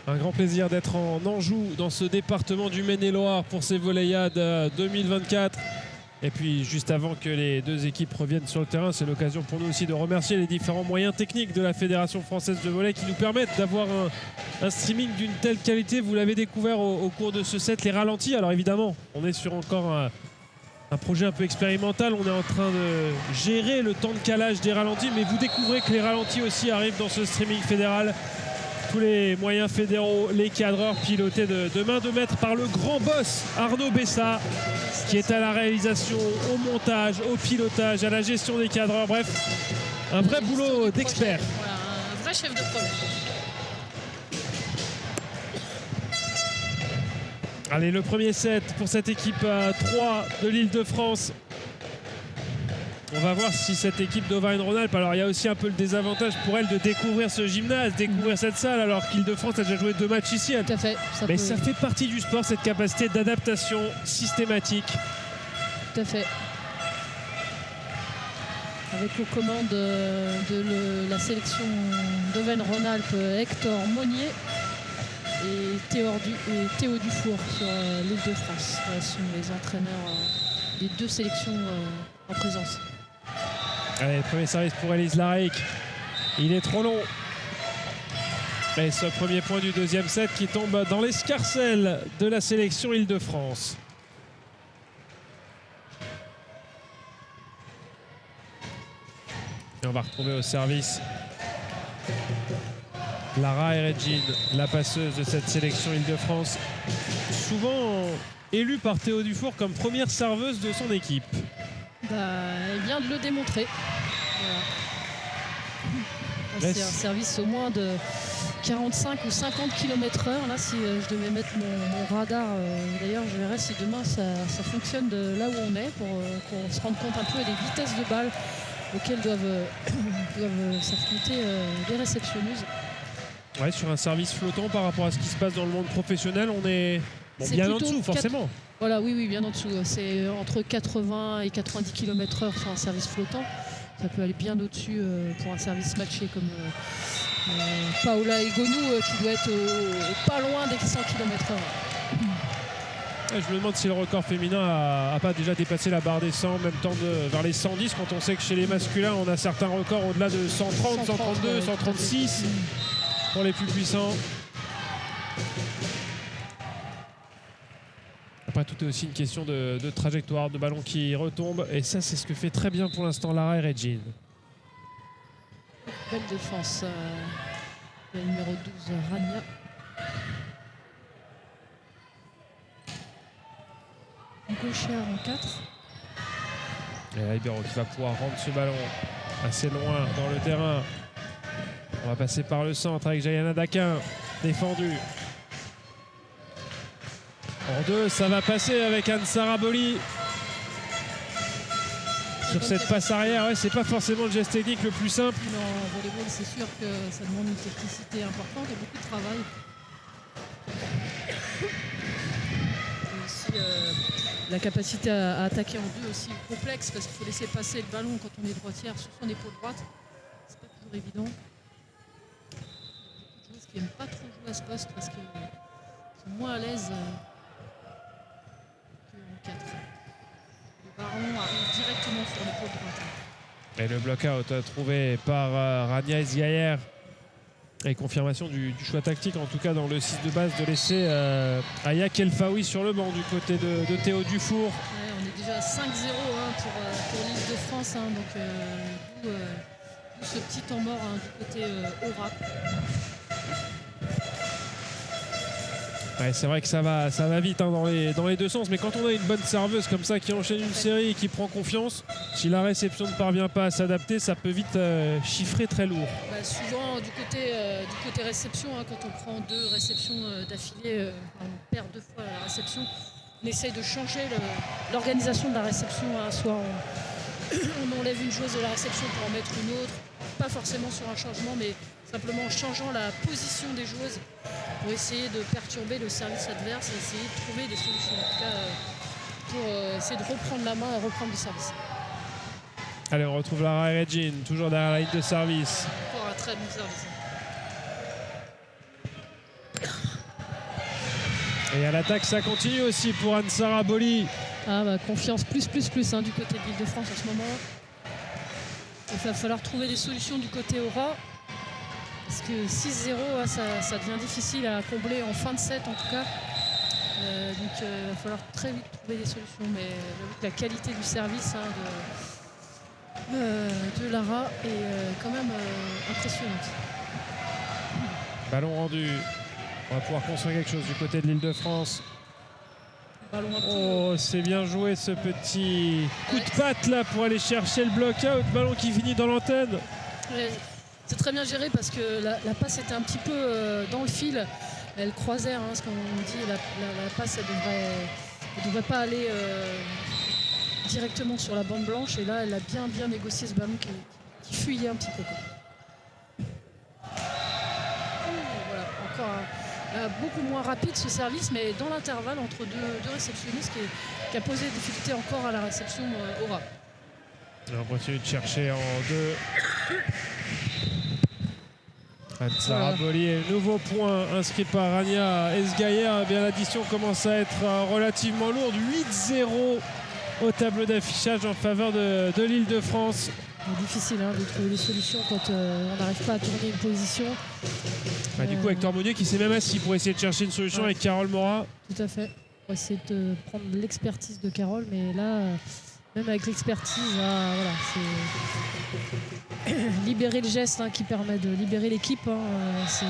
Un grand plaisir d'être en Anjou dans ce département du Maine-et-Loire pour ces Voléiades 2024. Et puis juste avant que les deux équipes reviennent sur le terrain, c'est l'occasion pour nous aussi de remercier les différents moyens techniques de la Fédération française de volley qui nous permettent d'avoir un streaming d'une telle qualité. Vous l'avez découvert au cours de ce set, les ralentis. Alors évidemment, on est sur encore un projet un peu expérimental. On est en train de gérer le temps de calage des ralentis, mais vous découvrez que les ralentis aussi arrivent dans ce streaming fédéral. Tous les moyens fédéraux, les cadreurs pilotés de main de maître par le grand boss Arnaud Bessa qui est à la réalisation, au montage, au pilotage, à la gestion des cadreurs. Bref, un vrai boulot d'expert. Voilà, un vrai chef de projet. Allez, le premier set pour cette équipe 3 de l'Île-de-France. On va voir si cette équipe d'Auvergne-Rhône-Alpes, alors il y a aussi un peu le désavantage pour elle de découvrir ce gymnase, découvrir cette salle, alors qu'Île-de-France a déjà joué 2 matchs ici. Tout à fait. Mais ça fait partie du sport, cette capacité d'adaptation systématique. Tout à fait. Avec aux commandes de la sélection d'Auvergne-Rhône-Alpes, Hector Monnier et Théo Dufour sur l'Île-de-France. Ce sont les entraîneurs des deux sélections en présence. Allez, premier service pour Elise Larrick. Il est trop long. Et ce premier point du deuxième set qui tombe dans l'escarcelle de la sélection Île-de-France. Et on va retrouver au service Lara Eredjine, la passeuse de cette sélection Île-de-France. Souvent élue par Théo Dufour comme première serveuse de son équipe. Elle vient de le démontrer. Voilà. C'est un service au moins de 45 ou 50 km/h. Là, si je devais mettre mon radar, d'ailleurs, je verrais si demain ça fonctionne de là où on est pour qu'on se rende compte un peu des vitesses de balles auxquelles doivent s'affronter les réceptionneuses. Ouais, sur un service flottant par rapport à ce qui se passe dans le monde professionnel, on est bien en dessous, forcément. Voilà, oui, bien en dessous. C'est entre 80 et 90 km/h sur un service flottant. Ça peut aller bien au-dessus pour un service matché comme Paola Egonou qui doit être pas loin des 100 km/h. Je me demande si le record féminin a pas déjà dépassé la barre des 100, en même temps vers les 110, quand on sait que chez les masculins, on a certains records au-delà de 130, 132, 136 pour les plus puissants. Après, tout est aussi une question de trajectoire, de ballon qui retombe. Et ça, c'est ce que fait très bien pour l'instant Lara et Regine. Belle défense. Le numéro 12, Rania. Gauchère en 4. Et Ibero qui va pouvoir rendre ce ballon assez loin dans le terrain. On va passer par le centre avec Jayana Daquin, défendu. En 2, ça va passer avec Anne-Sara Boli. Sur cette passe arrière, ouais, c'est pas forcément le geste technique le plus simple. Non, en volleyball, c'est sûr que ça demande une technicité importante et beaucoup de travail. Et aussi la capacité à attaquer en 2 aussi complexe parce qu'il faut laisser passer le ballon quand on est droitière sur son épaule droite. C'est pas toujours évident. Il y a beaucoup de joueuses qui n'aiment pas trop jouer à ce poste parce qu'ils sont moins à l'aise qu'en 4. Le ballon arrive directement sur l'épaule droite. Et le block-out trouvé par Rania Esgayer. Et confirmation du choix tactique, en tout cas dans le 6 de base, de laisser Aya Kelfaoui sur le banc du côté de Théo Dufour. Ouais, on est déjà à 5-0 pour l'île de France, d'où ce petit temps mort du côté Aura. Ouais, c'est vrai que ça va vite dans les deux sens, mais quand on a une bonne serveuse comme ça qui enchaîne une série et qui prend confiance, si la réception ne parvient pas à s'adapter, ça peut vite chiffrer très lourd. Bah, souvent du côté réception, quand on prend 2 réceptions d'affilée, on perd 2 fois la réception, on essaye de changer l'organisation de la réception. Soit on enlève une joueuse de la réception pour en mettre une autre, pas forcément sur un changement, mais simplement en changeant la position des joueuses pour essayer de perturber le service adverse et essayer de trouver des solutions, en tout cas pour essayer de reprendre la main et reprendre le service. Allez, on retrouve Lara et Regine, toujours derrière la ligne de service. Encore un très bon service. Et à l'attaque, ça continue aussi pour Anne-Sara Boli. Confiance plus du côté de l'Île-de-France en ce moment. Il va falloir trouver des solutions du côté Aura. Parce que 6-0, ça devient difficile à combler en fin de set en tout cas. Donc il va falloir très vite trouver des solutions. Mais j'avoue que la qualité du service de Lara est quand même impressionnante. Ballon rendu. On va pouvoir construire quelque chose du côté de l'Île-de-France. Oh, c'est bien joué ce petit coup de patte là pour aller chercher le block-out. Ballon qui finit dans l'antenne. Ouais, c'est très bien géré parce que la passe était un petit peu dans le fil. Elle croisait, ce qu'on dit, la passe elle devrait pas aller directement sur la bande blanche. Et là, elle a bien négocié ce ballon qui fuyait un petit peu. Voilà, encore beaucoup moins rapide ce service, mais dans l'intervalle entre deux réceptionnistes qui a posé des difficultés encore à la réception Aura. On continue de chercher en 2. Anne-Sara Boli, nouveau point inscrit par Rania Esgayer. Bien, l'addition commence à être relativement lourde. 8-0 au tableau d'affichage en faveur de l'Île-de-France. C'est difficile de trouver des solutions quand on n'arrive pas à tourner une position. Du coup, Hector Monnier qui s'est même assis pour essayer de chercher une solution avec Carole Mora. Tout à fait. Pour essayer de prendre l'expertise de Carole, mais là, même avec l'expertise, c'est libérer le geste qui permet de libérer l'équipe. Ça,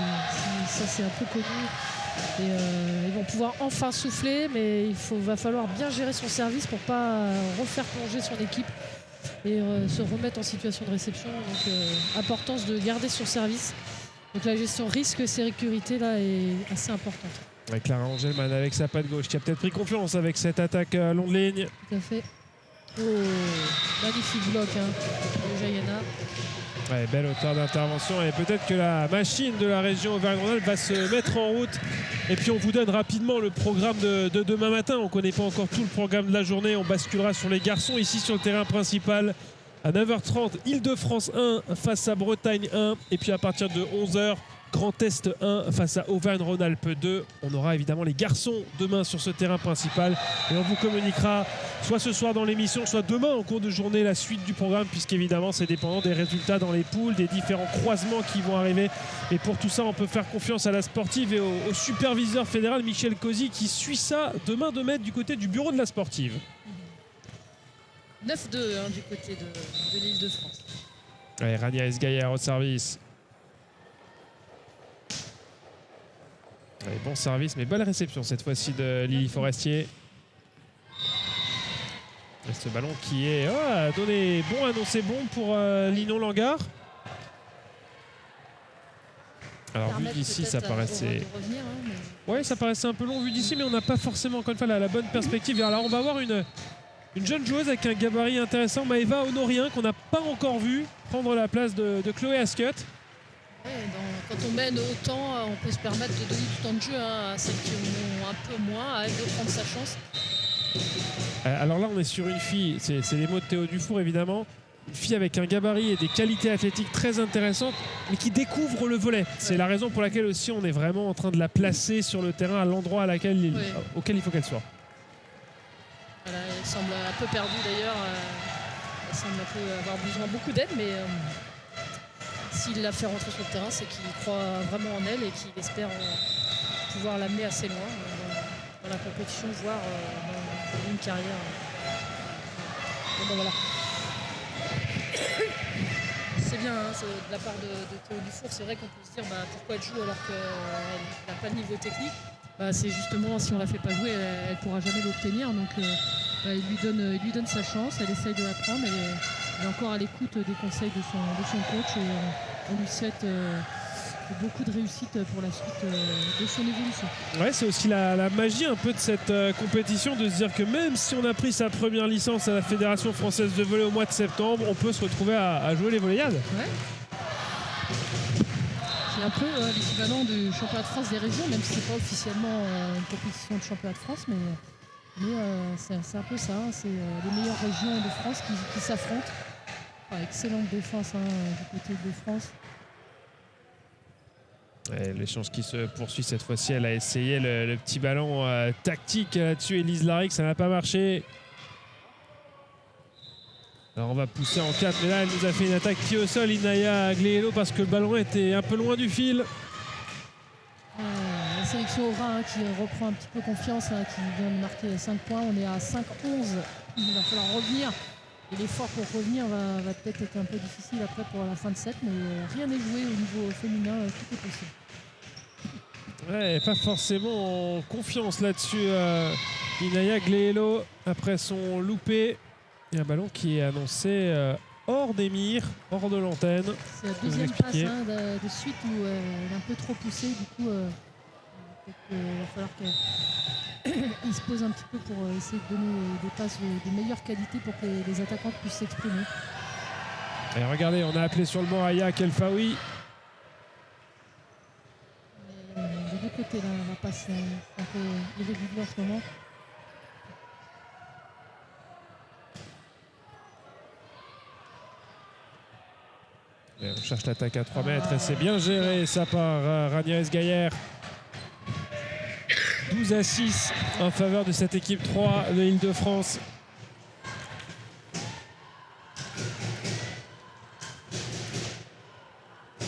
c'est un peu connu. Et, ils vont pouvoir enfin souffler, mais va falloir bien gérer son service pour ne pas refaire plonger son équipe et se remettre en situation de réception. Donc, importance de garder son service. Donc la gestion risque sécurité là est assez importante. Avec Clara Angelman avec sa patte gauche qui a peut-être pris confiance avec cette attaque à longue ligne. Tout à fait. Oh, magnifique bloc de Jayana. Ouais, belle hauteur d'intervention et peut-être que la machine de la région Auvergne-Rhône-Alpes va se mettre en route. Et puis on vous donne rapidement le programme de demain matin. On ne connaît pas encore tout le programme de la journée. On basculera sur les garçons ici sur le terrain principal. À 9h30, Île-de-France 1 face à Bretagne 1. Et puis à partir de 11h, Grand Est 1 face à Auvergne-Rhône-Alpes 2. On aura évidemment les garçons demain sur ce terrain principal et on vous communiquera soit ce soir dans l'émission, soit demain en cours de journée la suite du programme, puisqu'évidemment c'est dépendant des résultats dans les poules, des différents croisements qui vont arriver. Et pour tout ça, on peut faire confiance à la sportive et au superviseur fédéral Michel Cozy qui suit ça de main de maître du côté du bureau de la sportive. 9-2 du côté de l'Île-de-France. Allez, Rania Esgaillard au service. Allez, bon service, mais belle réception cette fois-ci de Lily Forestier. Et ce ballon qui est donné bon, annoncé bon pour Linon Langard. Alors vu d'ici, ça paraissait... Ouais, ça paraissait un peu long vu d'ici, mais on n'a pas forcément encore une fois la bonne perspective. Et alors on va avoir une jeune joueuse avec un gabarit intéressant, Maëva Honorien, qu'on n'a pas encore vu prendre la place de Chloé Ascott. Ouais, quand on mène autant, on peut se permettre de donner du temps de jeu à celles qui en ont un peu moins, à elle de prendre sa chance. Alors là, on est sur une fille, c'est les mots de Théo Dufour évidemment, une fille avec un gabarit et des qualités athlétiques très intéressantes, mais qui découvre le volley. C'est la raison pour laquelle aussi on est vraiment en train de la placer sur le terrain à l'endroit auquel il faut qu'elle soit. Voilà, elle semble un peu perdue d'ailleurs, elle semble un peu avoir besoin de beaucoup d'aide, mais s'il la fait rentrer sur le terrain, c'est qu'il croit vraiment en elle et qu'il espère pouvoir l'amener assez loin dans la compétition, voire dans une carrière. Bon, voilà. C'est bien, hein, de la part de Théo Dufour, c'est vrai qu'on peut se dire pourquoi elle joue alors qu'elle n'a pas le niveau technique. C'est justement, si on ne la fait pas jouer, elle ne pourra jamais l'obtenir. Donc il lui donne sa chance, elle essaye de la prendre. Elle est encore à l'écoute des conseils de son coach. Et on lui souhaite beaucoup de réussite pour la suite de son évolution. Ouais, c'est aussi la magie un peu de cette compétition, de se dire que même si on a pris sa première licence à la Fédération française de volley au mois de septembre, on peut se retrouver à jouer les volleyades. Ouais. C'est un peu l'équivalent du championnat de France des régions, même si ce n'est pas officiellement une compétition de championnat de France, mais c'est un peu ça. C'est les meilleures régions de France qui s'affrontent. Excellente défense du côté de France. L'échange qui se poursuit cette fois-ci. Elle a essayé le petit ballon tactique là-dessus. Élise Laric, ça n'a pas marché. Alors on va pousser en 4, mais là elle nous a fait une attaque pied au sol, Inaya Gleelo, parce que le ballon était un peu loin du fil. La sélection Aura qui reprend un petit peu confiance, qui vient de marquer 5 points. On est à 5-11. Il va falloir revenir. Et l'effort pour revenir va peut-être être un peu difficile après pour la fin de set, mais rien n'est joué au niveau féminin, tout est possible. Ouais, pas forcément en confiance là-dessus, Inaya Gleelo, après son loupé. Il y a un ballon qui est annoncé hors des mires, hors de l'antenne. C'est la deuxième passe de suite où elle est un peu trop poussée. Du coup, il va falloir qu'elle se pose un petit peu pour essayer de donner des passes de meilleure qualité pour que les attaquantes puissent s'exprimer. Et regardez, on a appelé sur le banc Aya Kelfaoui. Des deux côtés, là, la passe est un peu irrégulière en ce moment. Et on cherche l'attaque à 3 mètres et c'est bien géré ça par Rania Esgaillard. 12-6 en faveur de cette équipe 3 de l'Île-de-France.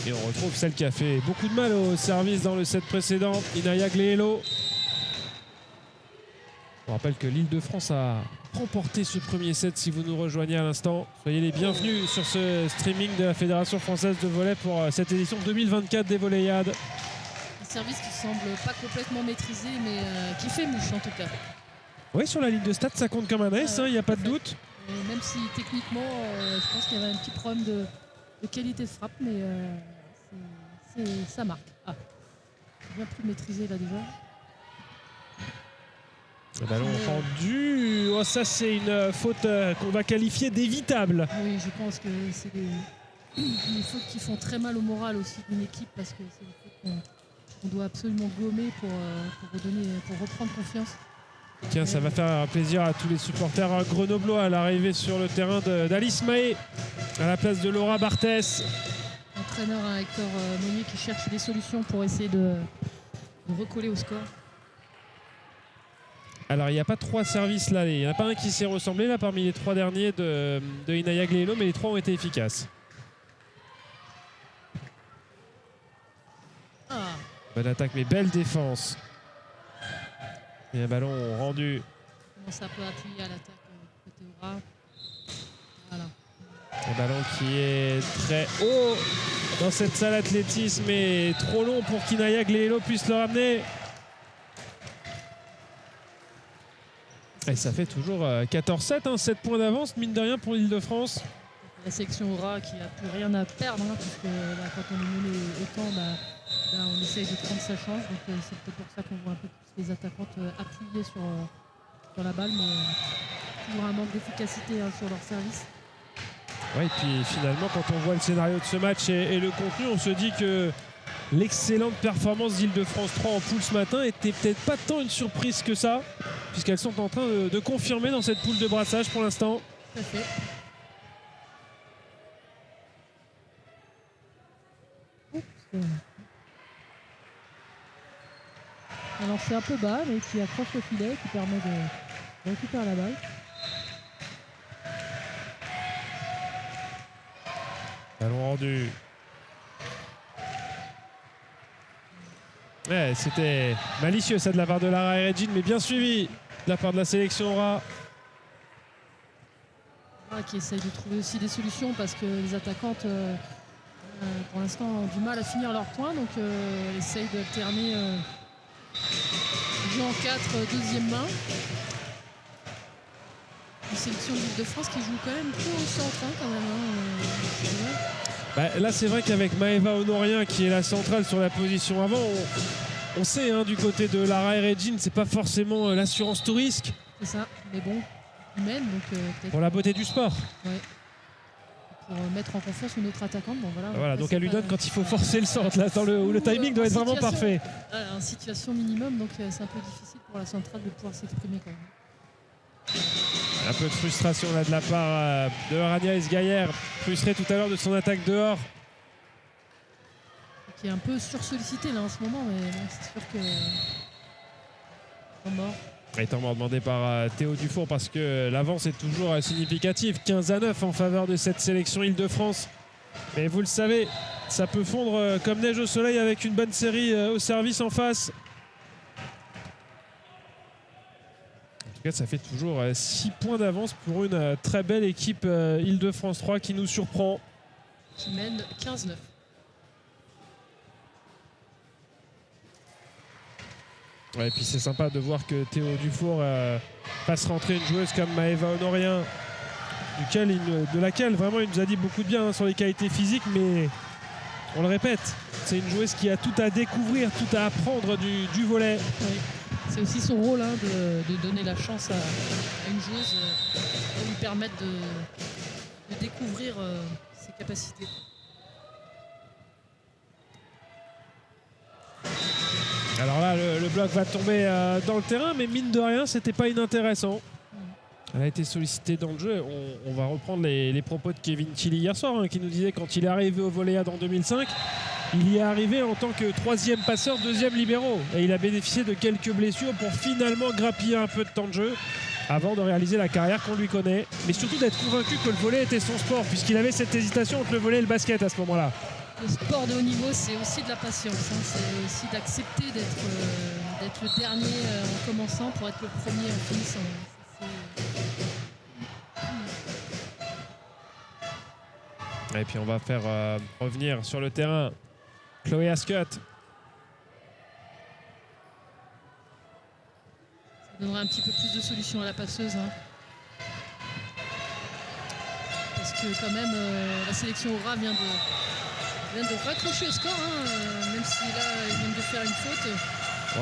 Et on retrouve celle qui a fait beaucoup de mal au service dans le set précédent, Inaya Gleelo. On rappelle que l'Île-de-France a remporté ce premier set. Si vous nous rejoignez à l'instant, soyez les bienvenus sur ce streaming de la Fédération française de volley pour cette édition 2024 des Volleyades. Un service qui semble pas complètement maîtrisé, mais qui fait mouche en tout cas. Oui, sur la ligne de stade, ça compte comme un S, il n'y a pas de doute. Et même si techniquement, je pense qu'il y avait un petit problème de qualité de frappe, mais ça marque. Bien plus maîtrisé là déjà. Le ballon rendu. Oh, ça, c'est une faute qu'on va qualifier d'évitable. Oui, je pense que c'est des fautes qui font très mal au moral aussi d'une équipe, parce que c'est des fautes qu'on doit absolument gommer pour reprendre confiance. Tiens, ça va faire plaisir à tous les supporters grenoblois à l'arrivée sur le terrain d'Alice Mahé à la place de Laura Barthès. l'entraîneur hein, Hector Meunier qui cherche des solutions pour essayer de recoller au score. Alors il n'y a pas 3 services là, il n'y en a pas un qui s'est ressemblé là parmi les 3 derniers de Inaya Gleelo, mais les 3 ont été efficaces. Ah, Bonne attaque mais belle défense. Et un ballon rendu. comment ça peut appuyer à l'attaque côté Aura. Voilà. Un ballon qui est très haut dans cette salle athlétisme et trop long pour qu'Inaya Gleelo puisse le ramener. Et ça fait toujours 14-7, hein, 7 points d'avance, mine de rien pour l'Île-de-France. La sélection Aura qui n'a plus rien à perdre, hein, puisque là, quand on est mené autant, on essaye de prendre sa chance. Donc c'est peut-être pour ça qu'on voit un peu plus les attaquantes appuyées sur la balle, mais toujours un manque d'efficacité hein, sur leur service. Ouais, et puis finalement, quand on voit le scénario de ce match et le contenu, on se dit que l'excellente performance d'Île-de-France 3 en poule ce matin était peut-être pas tant une surprise que ça, puisqu'elles sont en train de confirmer dans cette poule de brassage pour l'instant. Tout à fait. Alors c'est un peu bas, mais qui accroche le filet, qui permet de récupérer la balle. Ballon rendu. Ouais, c'était malicieux ça de la part de Lara et Regine, mais bien suivi de la part de la sélection Aura. Qui essaye de trouver aussi des solutions parce que les attaquantes pour l'instant ont du mal à finir leurs points, donc essayent d'alterner jeu en 4 deuxième main. Une sélection de l'Île-de-France qui joue quand même peu au centre hein, quand même. Là c'est vrai qu'avec Maëva Honorien qui est la centrale sur la position avant, on sait hein, du côté de Lara et Regine, c'est pas forcément l'assurance tout risque. C'est ça, mais bon, humaine donc peut-être. Pour la beauté du sport. Ouais. Pour mettre en confiance une autre attaquante. Bon, voilà, donc elle lui donne quand il faut forcer le centre, là, où le timing doit être vraiment parfait. En situation minimum, donc c'est un peu difficile pour la centrale de pouvoir s'exprimer quand même. Un peu de frustration là de la part de Rania Esgaillère, frustrée tout à l'heure de son attaque dehors. Qui est un peu sursollicité là en ce moment, mais bon, c'est sûr que. En mort. Étant mort demandé par Théo Dufour parce que l'avance est toujours significative. 15-9 en faveur de cette sélection Île-de-France. Mais vous le savez, ça peut fondre comme neige au soleil avec une bonne série au service en face. En tout cas, ça fait toujours 6 points d'avance pour une très belle équipe Île-de-France 3 qui nous surprend. Qui mène 15-9. Ouais, et puis c'est sympa de voir que Théo Dufour fasse rentrer une joueuse comme Maëva Honorien, de laquelle vraiment il nous a dit beaucoup de bien hein, sur les qualités physiques, mais on le répète, c'est une joueuse qui a tout à découvrir, tout à apprendre du volley. Oui. C'est aussi son rôle hein, de donner la chance à une joueuse pour lui permettre de découvrir ses capacités. Alors là, le bloc va tomber dans le terrain, mais mine de rien, c'était pas inintéressant. Elle a été sollicitée dans le jeu. On va reprendre les propos de Kevin Tilly hier soir, hein, qui nous disait quand il est arrivé au Volleyad en 2005, il y est arrivé en tant que 3e passeur, 2e libéro. Et il a bénéficié de quelques blessures pour finalement grappiller un peu de temps de jeu avant de réaliser la carrière qu'on lui connaît. Mais surtout d'être convaincu que le volley était son sport, puisqu'il avait cette hésitation entre le volley et le basket à ce moment-là. Le sport de haut niveau, c'est aussi de la patience. Hein. C'est aussi d'accepter d'être le dernier en commençant pour être le premier en finissant. Et puis on va faire revenir sur le terrain Chloé Ascott. Ça donnerait un petit peu plus de solutions à la passeuse. Hein. Parce que quand même, la sélection Aura vient de raccrocher au score, hein, même si là, ils viennent de faire une faute.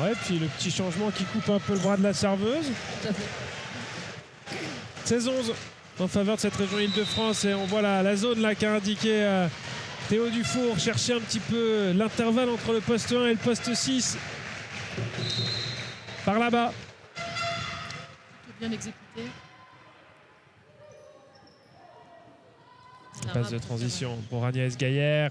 Ouais, puis le petit changement qui coupe un peu le bras de la serveuse. Tout à fait. 16-11 en faveur de cette région Île-de-France. Et on voit la zone là qu'a indiqué Théo Dufour. Chercher un petit peu l'intervalle entre le poste 1 et le poste 6. Par là-bas. Plutôt bien exécuté. Passe de transition pour Agnès Gaillère.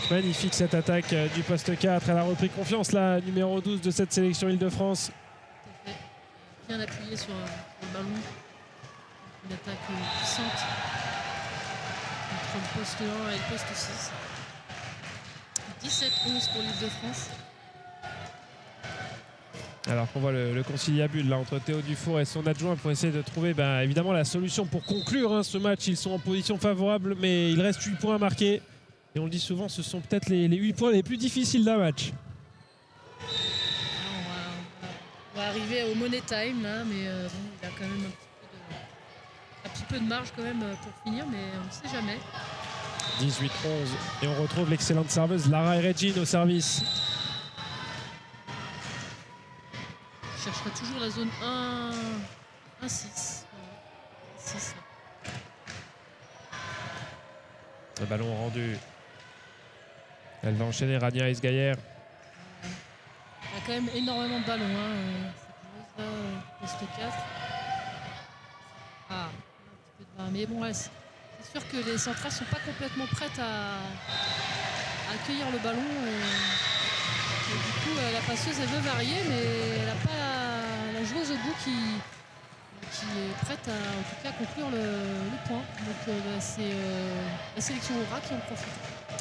Magnifique cette attaque du poste 4. Elle a repris confiance, la numéro 12 de cette sélection Île-de-France. Bien appuyé sur le ballon. Une attaque puissante entre le poste 1 et le poste 6. 17-11 pour l'Île-de-France. Alors qu'on voit le conciliabule là, entre Théo Dufour et son adjoint pour essayer de trouver évidemment la solution pour conclure ce match. Ils sont en position favorable, mais il reste 8 points à marquer. Et on le dit souvent, ce sont peut-être les 8 points les plus difficiles d'un match. On va arriver au money time là, mais bon, il a quand même un petit peu de marge quand même pour finir, mais on ne sait jamais. 18-11 et on retrouve l'excellente serveuse Lara Eregin au service. Je chercherai toujours la zone 1-6. 6. Le ballon rendu. Elle va enchaîner Rania Esgaillère. Il y a quand même énormément de ballons. Cette joueuse là, poste 4. Un petit peu de bas. Mais bon, c'est sûr que les centrales ne sont pas complètement prêtes à accueillir le ballon. Et du coup, la passeuse, elle veut varier, mais elle n'a pas la joueuse au bout qui est prête à, en tout cas, à conclure le point. Donc c'est la sélection Aura qui en profite.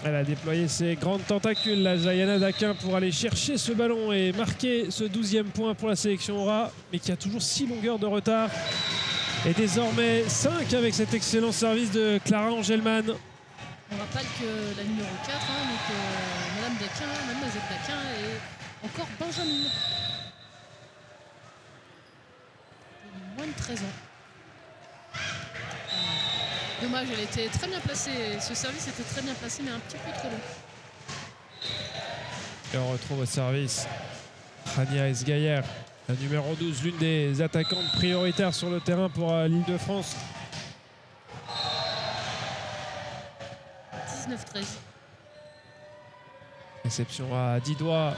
Elle a déployé ses grandes tentacules, la Jayana Daquin, pour aller chercher ce ballon et marquer ce 12e point pour la sélection Aura, mais qui a toujours 6 longueurs de retard. Et désormais 5 avec cet excellent service de Clara Angelman. On rappelle que la numéro 4, donc Madame Daquin, Mademoiselle Daquin et encore Benjamin. Moins de 13 ans. Dommage, elle était très bien placée. Ce service était très bien placé, mais un petit peu trop long. Et on retrouve au service Rania Esgaillère, la numéro 12, l'une des attaquantes prioritaires sur le terrain pour l'Île-de-France. 19-13. Réception à 10 doigts.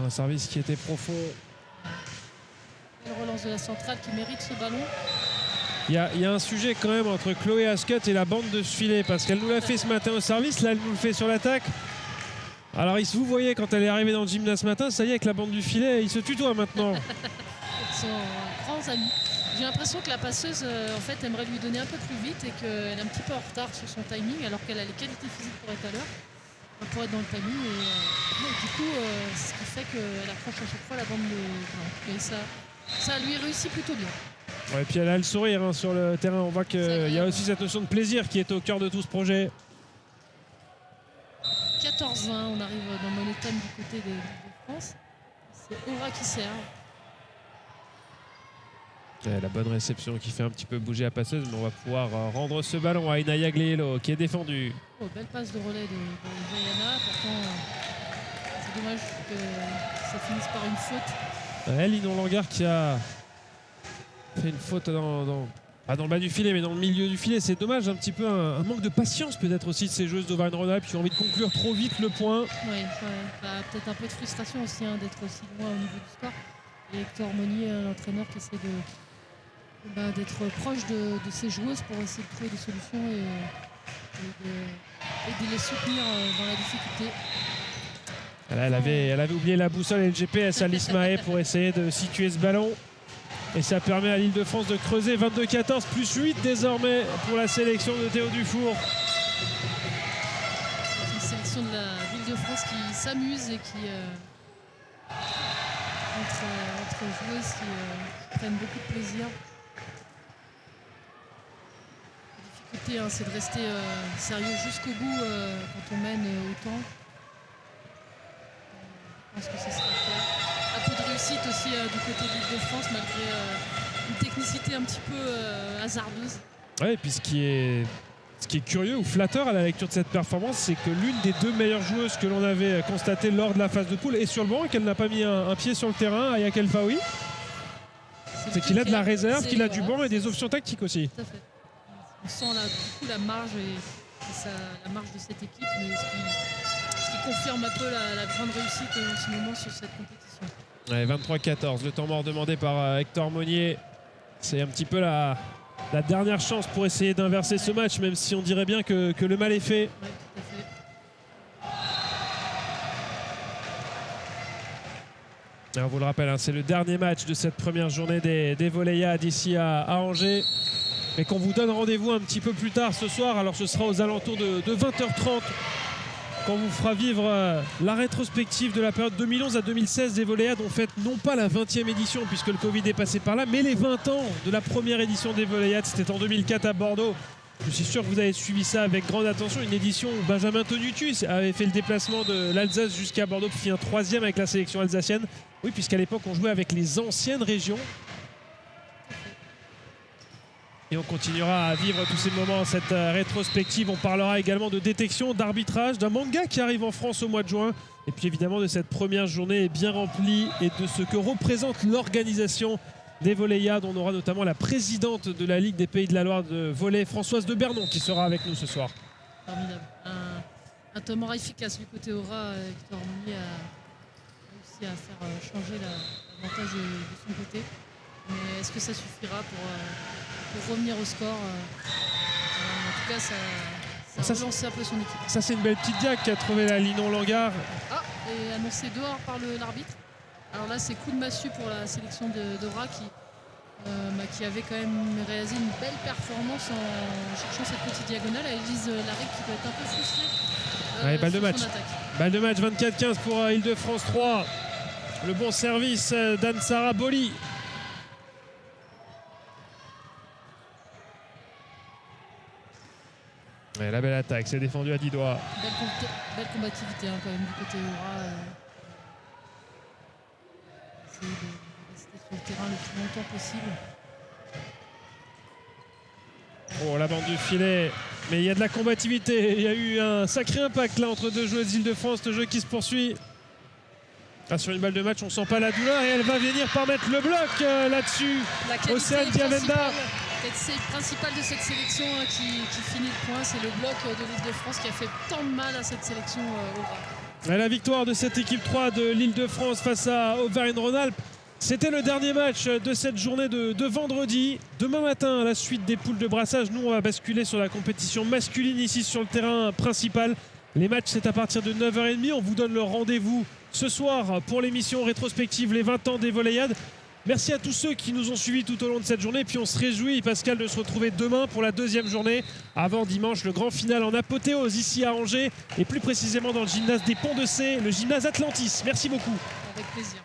Un service qui était profond. Une relance de la centrale qui mérite ce ballon. Il y a un sujet quand même entre Chloé Ascot et la bande de ce filet, parce qu'elle nous l'a fait ce matin au service, là elle nous le fait sur l'attaque. Alors vous voyez, quand elle est arrivée dans le gym ce matin, ça y est, avec la bande du filet, ils se tutoient maintenant. Ils sont grands amis. J'ai l'impression que la passeuse en fait aimerait lui donner un peu plus vite et qu'elle est un petit peu en retard sur son timing, alors qu'elle a les qualités physiques pour être à l'heure, pour être dans le timing. Et du coup, ce qui fait qu'elle accroche à chaque fois la bande de. Et ça lui réussit plutôt bien. Ouais, et puis elle a le sourire sur le terrain. On voit qu'il y a aussi cette notion de plaisir qui est au cœur de tout ce projet. 14-20, on arrive dans le money time du côté de France. C'est Aura qui sert. La bonne réception qui fait un petit peu bouger la passeuse, mais on va pouvoir rendre ce ballon à Inaya Glielo qui est défendu. Oh, belle passe de relais de Jayana. Pourtant, c'est dommage que ça finisse par une faute. Linon Langard qui a fait une faute pas dans le bas du filet, mais dans le milieu du filet. C'est dommage, un petit peu un manque de patience peut-être aussi de ces joueuses d'Auvergne-Rhône-Alpes qui ont envie de conclure trop vite le point. Oui, peut-être un peu de frustration aussi d'être aussi loin au niveau du score. Et Hector Monnier, l'entraîneur, qui essaie d'être proche de ces joueuses pour essayer de trouver des solutions et de les soutenir dans la difficulté. Elle avait oublié la boussole et le GPS à l'Ismae pour essayer de situer ce ballon. Et ça permet à l'Île-de-France de creuser. 22-14 plus 8 désormais pour la sélection de Théo Dufour. Une sélection de la l'Île-de-France qui s'amuse et qui entre joueuses qui prennent beaucoup de plaisir. La difficulté, c'est de rester sérieux jusqu'au bout quand on mène autant. Je pense que ce sera le cas. Un peu de réussite aussi du côté de l'Île-de-France, malgré une technicité un petit peu hasardeuse. Ouais, et puis ce qui est curieux ou flatteur à la lecture de cette performance, c'est que l'une des deux meilleures joueuses que l'on avait constatées lors de la phase de poule est sur le banc et qu'elle n'a pas mis un pied sur le terrain, Aya Kelfaoui. C'est qu'il a de la réserve, qu'il a du banc et des options tactiques aussi. Tout à fait. On sent beaucoup la marge la marge de cette équipe, mais ce qui confirme un peu la grande réussite en ce moment sur cette compétition. Ouais, 23-14, le temps mort demandé par Hector Monnier. C'est un petit peu la dernière chance pour essayer d'inverser ce match, même si on dirait bien que le mal est fait. Ouais, tout à fait. Alors, on vous le rappelle, hein, c'est le dernier match de cette première journée des Voléiades ici à Angers. Mais qu'on vous donne rendez-vous un petit peu plus tard ce soir. Alors ce sera aux alentours de 20h30 qu'on vous fera vivre la rétrospective de la période 2011 à 2016 des Voléiades. On fête non pas la 20e édition puisque le Covid est passé par là, mais les 20 ans de la première édition des Voléiades. C'était en 2004 à Bordeaux. Je suis sûr que vous avez suivi ça avec grande attention. Une édition où Benjamin Tonutus avait fait le déplacement de l'Alsace jusqu'à Bordeaux, puis un 3e avec la sélection alsacienne. Oui, puisqu'à l'époque, on jouait avec les anciennes régions. Et on continuera à vivre tous ces moments, cette rétrospective. On parlera également de détection, d'arbitrage, d'un manga qui arrive en France au mois de juin. Et puis évidemment de cette première journée bien remplie et de ce que représente l'organisation des Voléiades. On aura notamment la présidente de la Ligue des Pays de la Loire de volley, Françoise de Bernon, qui sera avec nous ce soir. Formidable. Un tournoi efficace du côté Aura. Victor Monnier a réussi à faire changer l'avantage de son côté. Mais est-ce que ça suffira pour revenir au score? En tout cas, ça relance un peu son équipe. Ça, c'est une belle petite diac qui a trouvé la Linon Langard. Ah, et annoncé dehors par l'arbitre. Alors là, c'est coup de massue pour la sélection d'Aura qui avait quand même réalisé une belle performance en cherchant cette petite diagonale. Élise Laric qui peut être un peu frustrée. Allez, balle de match. Balle de match 24-15 pour Île-de-France 3. Le bon service d'Ansara Boli. Ouais, la belle attaque, c'est défendu à 10 doigts. Belle combativité hein, quand même du côté Aura. Essayer de rester sur le terrain le plus longtemps possible. Oh, la bande du filet. Mais il y a de la combativité. Il y a eu un sacré impact là entre deux joueuses d'Île-de-France. Le jeu qui se poursuit. Ah, sur une balle de match, on sent pas la douleur et elle va venir par mettre le bloc là-dessus. Océane Diavenda. C'est le principal de cette sélection qui finit le point. C'est le bloc de l'Île-de-France qui a fait tant de mal à cette sélection Aura. La victoire de cette équipe 3 de l'Île-de-France face à Auvergne-Rhône-Alpes. C'était le dernier match de cette journée de vendredi. Demain matin, à la suite des poules de brassage, nous on va basculer sur la compétition masculine ici sur le terrain principal. Les matchs, c'est à partir de 9h30. On vous donne le rendez-vous ce soir pour l'émission rétrospective Les 20 ans des Voléiades. Merci à tous ceux qui nous ont suivis tout au long de cette journée. Puis on se réjouit, Pascal, de se retrouver demain pour la deuxième journée. Avant dimanche, le grand final en apothéose ici à Angers. Et plus précisément dans le gymnase des Ponts de C, le gymnase Atlantis. Merci beaucoup. Avec plaisir.